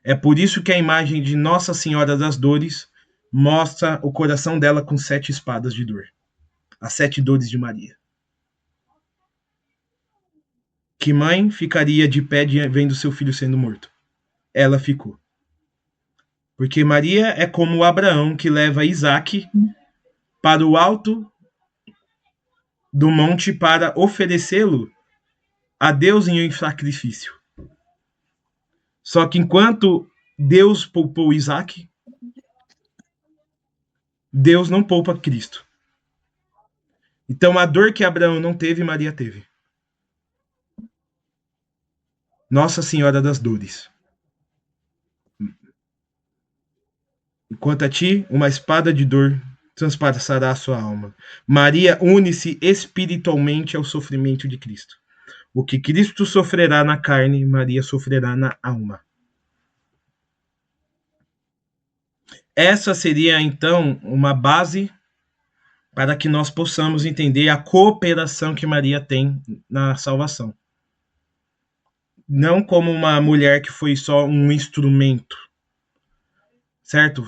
É por isso que a imagem de Nossa Senhora das Dores mostra o coração dela com 7 espadas de dor. As 7 dores de Maria. Que mãe ficaria de pé vendo seu filho sendo morto? Ela ficou. Porque Maria é como Abraão que leva Isaac para o alto do monte para oferecê-lo a Deus em sacrifício. Só que enquanto Deus poupou Isaac, Deus não poupa Cristo. Então a dor que Abraão não teve, Maria teve. Nossa Senhora das Dores. Enquanto a ti, uma espada de dor transpassará a sua alma. Maria une-se espiritualmente ao sofrimento de Cristo. O que Cristo sofrerá na carne, Maria sofrerá na alma. Essa seria, então, uma base para que nós possamos entender a cooperação que Maria tem na salvação. Não como uma mulher que foi só um instrumento, certo?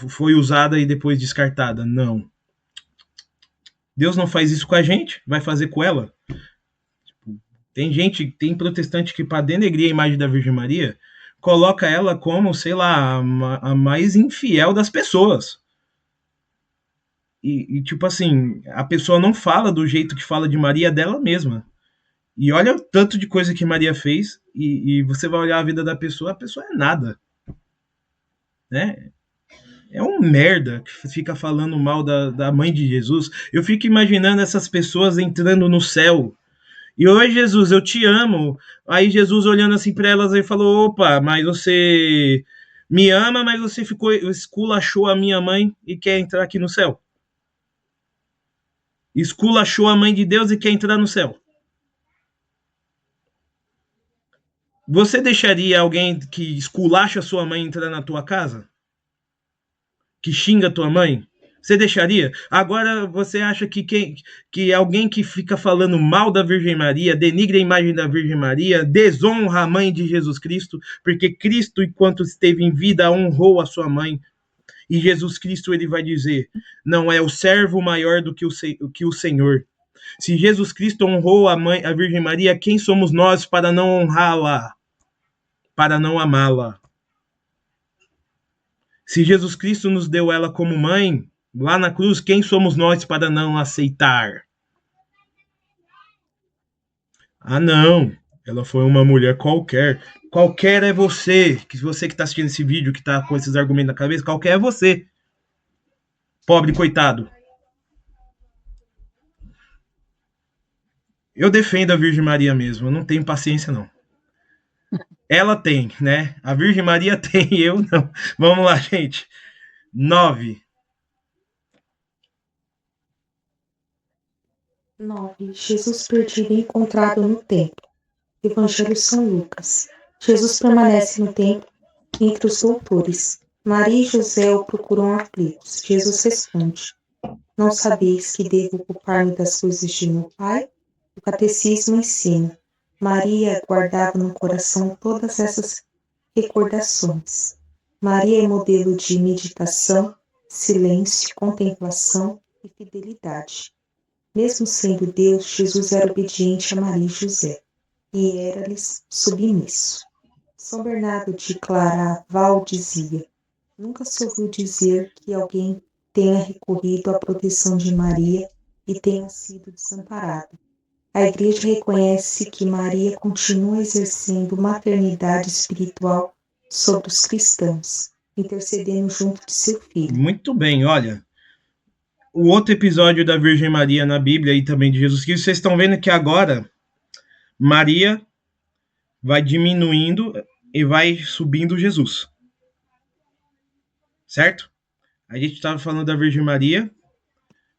Foi usada e depois descartada. Não. Deus não faz isso com a gente, vai fazer com ela. Tem protestante que, para denegrir a imagem da Virgem Maria, coloca ela como, sei lá, a mais infiel das pessoas. E tipo assim, a pessoa não fala do jeito que fala de Maria dela mesma. E olha o tanto de coisa que Maria fez, e você vai olhar a vida da pessoa, a pessoa é nada. Né? É um merda que fica falando mal da mãe de Jesus. Eu fico imaginando essas pessoas entrando no céu. E oi, Jesus, eu te amo. Aí Jesus olhando assim para elas e falou: opa, mas você me ama, mas você esculachou a minha mãe e quer entrar aqui no céu. Esculachou a mãe de Deus e quer entrar no céu. Você deixaria alguém que esculacha a sua mãe entrar na tua casa? Que xinga a tua mãe? Você deixaria? Agora você acha que alguém que fica falando mal da Virgem Maria, denigre a imagem da Virgem Maria, desonra a mãe de Jesus Cristo, porque Cristo, enquanto esteve em vida, honrou a sua mãe. E Jesus Cristo, ele vai dizer, não é o servo maior do que o Senhor. Se Jesus Cristo honrou a Virgem Maria, quem somos nós para não honrá-la? Para não amá-la? Se Jesus Cristo nos deu ela como mãe, lá na cruz, quem somos nós para não aceitar? Ah, não. Ela foi uma mulher qualquer. Qualquer é você. Você que está assistindo esse vídeo, que está com esses argumentos na cabeça, qualquer é você. Pobre coitado. Eu defendo a Virgem Maria mesmo. Eu não tenho paciência, não. Ela tem, né? A Virgem Maria tem, eu não. Vamos lá, gente. 9. 9. Jesus perdido e encontrado no templo. Evangelho São Lucas. Jesus permanece no templo entre os doutores. Maria e José o procuram aflitos. Jesus responde: não sabeis que devo ocupar-me das coisas de meu Pai? O catecismo ensina. Maria guardava no coração todas essas recordações. Maria é modelo de meditação, silêncio, contemplação e fidelidade. Mesmo sendo Deus, Jesus era obediente a Maria e José, e era-lhes submisso. São Bernardo de Claraval dizia: nunca se ouviu dizer que alguém tenha recorrido à proteção de Maria e tenha sido desamparado. A Igreja reconhece que Maria continua exercendo maternidade espiritual sobre os cristãos, intercedendo junto de seu filho. Muito bem, olha. O outro episódio da Virgem Maria na Bíblia e também de Jesus Cristo, vocês estão vendo que agora Maria vai diminuindo e vai subindo Jesus. Certo? A gente estava falando da Virgem Maria,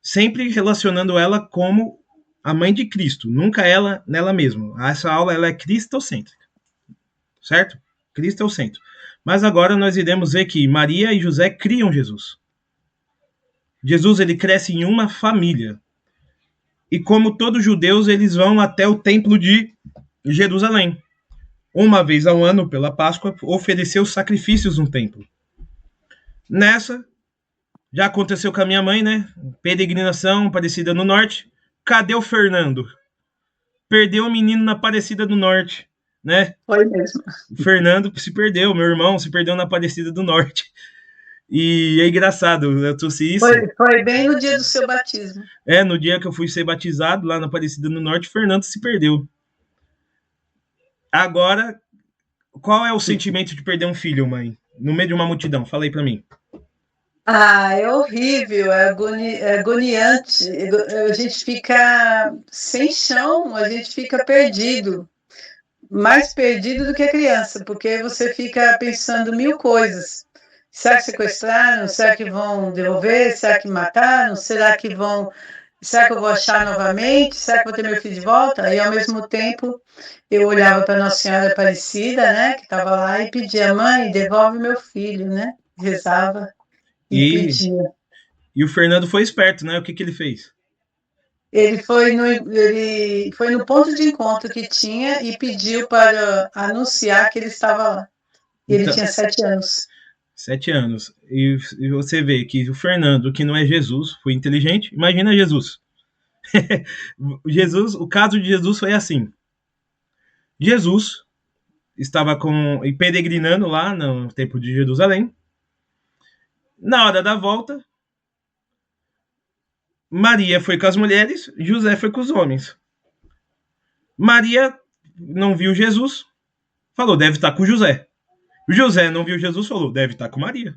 sempre relacionando ela como a mãe de Cristo, nunca ela nela mesma. Essa aula ela é cristocêntrica. Certo? Cristo é o centro. Mas agora nós iremos ver que Maria e José criam Jesus. Jesus ele cresce em uma família. E como todos os judeus, eles vão até o templo de Jerusalém. uma vez ao ano, pela Páscoa, ofereceu sacrifícios no templo. Nessa, já aconteceu com a minha mãe, né? Peregrinação, Aparecida do Norte. Cadê o Fernando? Perdeu o menino na Aparecida do Norte, né? Foi mesmo. O Fernando se perdeu, meu irmão se perdeu na Aparecida do Norte. E é engraçado, eu trouxe isso. Foi bem no dia do seu batismo. No dia que eu fui ser batizado, lá na Aparecida do Norte, o Fernando se perdeu. Agora, qual é o sentimento de perder um filho, mãe? No meio de uma multidão, fala aí pra mim. É horrível, é agoniante. A gente fica sem chão, a gente fica perdido. Mais perdido do que a criança, porque você fica pensando mil coisas. Será que sequestraram? Será que vão devolver? Será que mataram? Será que eu vou achar novamente? Será que vou ter meu filho de volta? E ao mesmo tempo eu olhava para Nossa Senhora Aparecida, né, que estava lá, e pedia: mãe, devolve meu filho, né? Rezava e pedia. E o Fernando foi esperto, né? O que ele fez? Ele foi no ponto de encontro que tinha e pediu para anunciar que ele estava lá. E ele tinha 7 anos. 7 anos. E você vê que o Fernando, que não é Jesus, foi inteligente. Imagina Jesus. O caso de Jesus foi assim. Jesus estava peregrinando lá no templo de Jerusalém. Na hora da volta, Maria foi com as mulheres, José foi com os homens. Maria não viu Jesus, falou, deve estar com José. José não viu Jesus, falou, deve estar com Maria.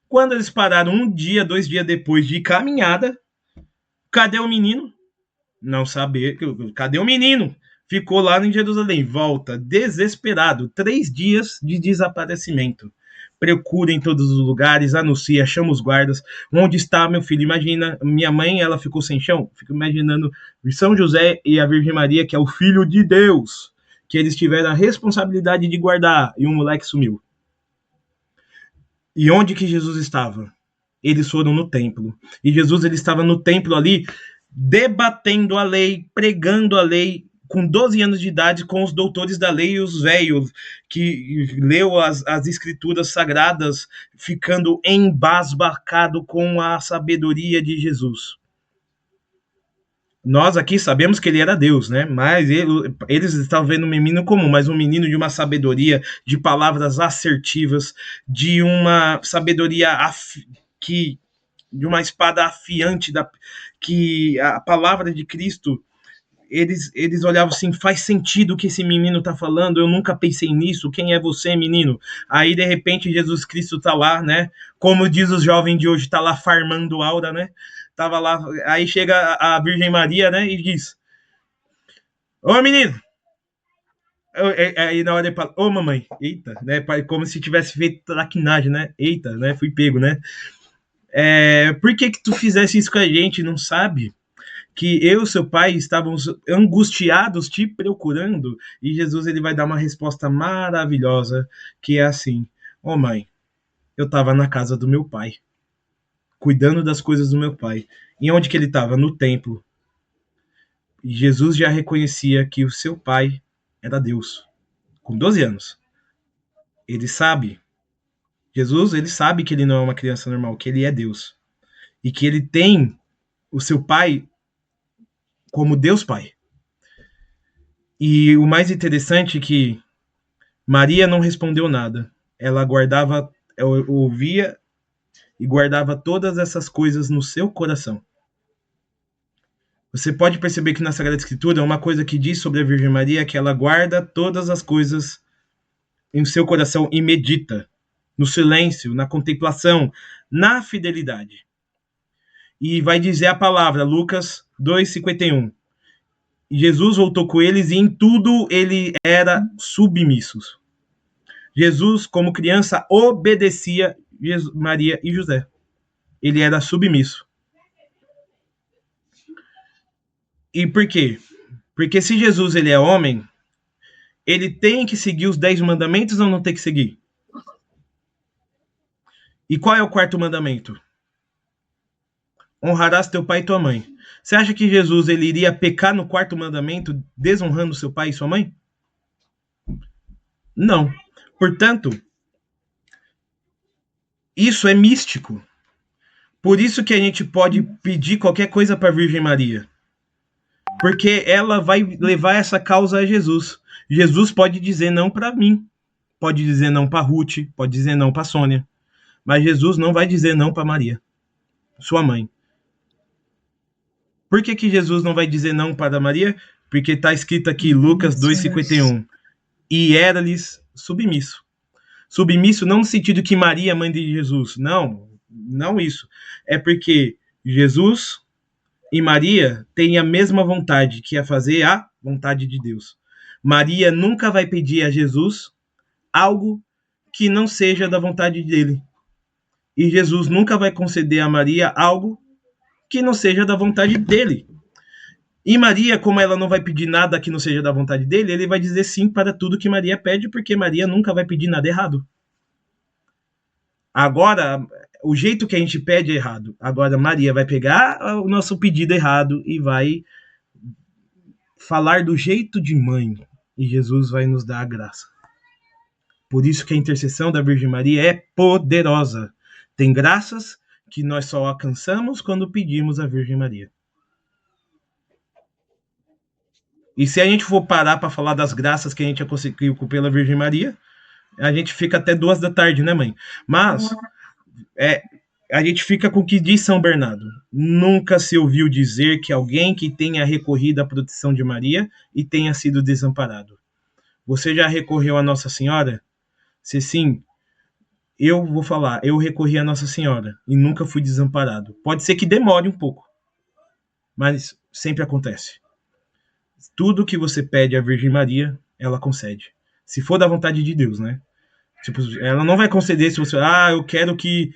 Quando eles pararam 1 dia, 2 dias depois de caminhada, cadê o menino? Não saber, cadê o menino? Ficou lá em Jerusalém, volta, desesperado, 3 dias de desaparecimento. Procura em todos os lugares, anuncia, chama os guardas. Onde está meu filho? Imagina, minha mãe, ela ficou sem chão. Fico imaginando São José e a Virgem Maria, que é o Filho de Deus, que eles tiveram a responsabilidade de guardar, e um moleque sumiu. E onde que Jesus estava? Eles foram no templo. E Jesus, ele estava no templo ali, debatendo a lei, pregando a lei, com 12 anos de idade, com os doutores da lei e os velhos, que leu as escrituras sagradas, ficando embasbacado com a sabedoria de Jesus. Nós aqui sabemos que ele era Deus, né? Mas eles estavam vendo um menino comum, mas um menino de uma sabedoria, de palavras assertivas, de uma sabedoria de uma espada afiante, que a palavra de Cristo, eles olhavam assim, faz sentido o que esse menino tá falando, eu nunca pensei nisso, quem é você, menino? Aí, de repente, Jesus Cristo tá lá, né? Como diz os jovens de hoje, tá lá farmando aura, né? Tava lá, aí chega a Virgem Maria, né, e diz: ô menino! Aí na hora ele fala: ô mamãe, eita, né, como se tivesse feito traquinagem, né, eita, né, fui pego, né, por que tu fizesse isso com a gente, não sabe? Que eu e seu pai estávamos angustiados te procurando, e Jesus, ele vai dar uma resposta maravilhosa, que é assim: ô mãe, eu estava na casa do meu pai, cuidando das coisas do meu pai. E onde que ele estava? No templo. E Jesus já reconhecia que o seu pai era Deus, com 12 anos. Ele sabe, Jesus, ele sabe que ele não é uma criança normal, que ele é Deus. E que ele tem o seu pai como Deus Pai. E o mais interessante é que Maria não respondeu nada. Ela ouvia e guardava todas essas coisas no seu coração. Você pode perceber que na Sagrada Escritura, uma coisa que diz sobre a Virgem Maria é que ela guarda todas as coisas em seu coração e medita no silêncio, na contemplação, na fidelidade. E vai dizer a palavra, Lucas 2,51. Jesus voltou com eles e em tudo ele era submisso. Jesus, como criança, obedecia Maria e José. Ele era submisso. E por quê? Porque se Jesus, ele é homem, ele tem que seguir os 10 mandamentos ou não tem que seguir? E qual é o 4º mandamento? Honrarás teu pai e tua mãe. Você acha que Jesus, ele iria pecar no 4º mandamento, desonrando seu pai e sua mãe? Não. Portanto, isso é místico. Por isso que a gente pode pedir qualquer coisa para a Virgem Maria. Porque ela vai levar essa causa a Jesus. Jesus pode dizer não para mim. Pode dizer não para Ruth. Pode dizer não para Sônia. Mas Jesus não vai dizer não para Maria, sua mãe. Por que Jesus não vai dizer não para Maria? Porque está escrito aqui, Lucas 2,51. E era-lhes submisso. Submisso não no sentido que Maria é mãe de Jesus. Não, não isso. É porque Jesus e Maria têm a mesma vontade, que é fazer a vontade de Deus. Maria nunca vai pedir a Jesus algo que não seja da vontade dele. E Jesus nunca vai conceder a Maria algo que não seja da vontade dele. E Maria, como ela não vai pedir nada que não seja da vontade dele, ele vai dizer sim para tudo que Maria pede, porque Maria nunca vai pedir nada errado. Agora, o jeito que a gente pede é errado. Agora, Maria vai pegar o nosso pedido errado e vai falar do jeito de mãe. E Jesus vai nos dar a graça. Por isso que a intercessão da Virgem Maria é poderosa. Tem graças que nós só alcançamos quando pedimos a Virgem Maria. E se a gente for parar para falar das graças que a gente conseguiu pela Virgem Maria, a gente fica até 2 da tarde, né, mãe? Mas a gente fica com o que diz São Bernardo. Nunca se ouviu dizer que alguém que tenha recorrido à proteção de Maria e tenha sido desamparado. Você já recorreu a Nossa Senhora? Se sim, eu vou falar, eu recorri a Nossa Senhora e nunca fui desamparado. Pode ser que demore um pouco, mas sempre acontece. Tudo que você pede à Virgem Maria, ela concede. Se for da vontade de Deus, né? Tipo, ela não vai conceder se você, eu quero que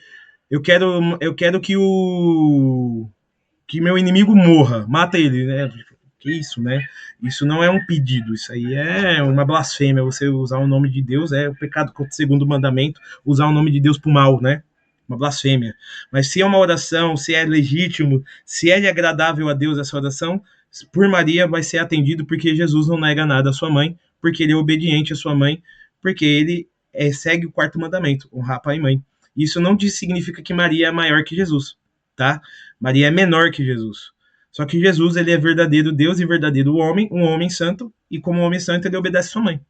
meu inimigo morra, mata ele, né? Que isso, né? Isso não é um pedido, isso aí é uma blasfêmia. Você usar o nome de Deus é o pecado segundo o mandamento, usar o nome de Deus pro mal, né? Uma blasfêmia. Mas se é uma oração, se é legítimo, se é agradável a Deus essa oração, por Maria vai ser atendido, porque Jesus não nega nada à sua mãe, porque ele é obediente à sua mãe, porque ele segue o 4º mandamento, honrar pai e mãe. Isso não significa que Maria é maior que Jesus, tá? Maria é menor que Jesus. Só que Jesus, ele é verdadeiro Deus e verdadeiro homem, um homem santo, e como homem santo ele obedece à sua mãe.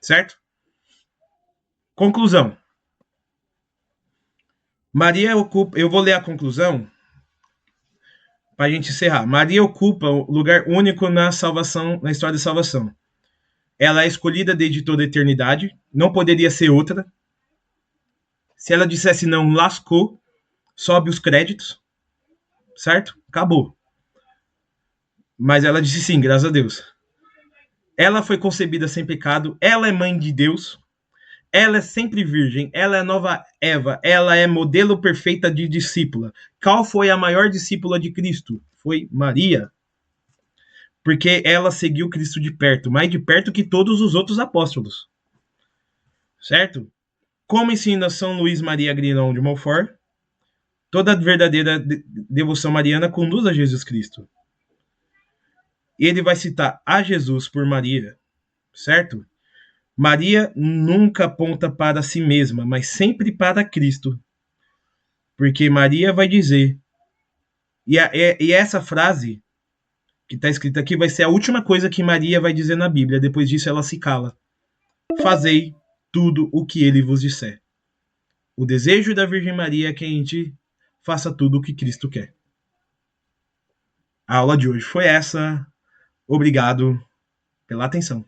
Certo? Conclusão. Maria ocupa, eu vou ler a conclusão para a gente encerrar. Maria ocupa um lugar único na salvação, na história da salvação. Ela é escolhida desde toda a eternidade, não poderia ser outra. Se ela dissesse não, lascou, sobe os créditos, certo? Acabou. Mas ela disse sim, graças a Deus. Ela foi concebida sem pecado, ela é mãe de Deus, ela é sempre virgem, ela é nova Eva, ela é modelo perfeita de discípula. Qual foi a maior discípula de Cristo? Foi Maria. Porque ela seguiu Cristo de perto, mais de perto que todos os outros apóstolos. Certo? Como ensina São Luís Maria Grignon de Montfort, toda verdadeira devoção mariana conduz a Jesus Cristo. Ele vai citar a Jesus por Maria, certo? Maria nunca aponta para si mesma, mas sempre para Cristo. Porque Maria vai dizer, e essa frase que está escrita aqui vai ser a última coisa que Maria vai dizer na Bíblia. Depois disso ela se cala. Fazei tudo o que ele vos disser. O desejo da Virgem Maria é que a gente faça tudo o que Cristo quer. A aula de hoje foi essa. Obrigado pela atenção.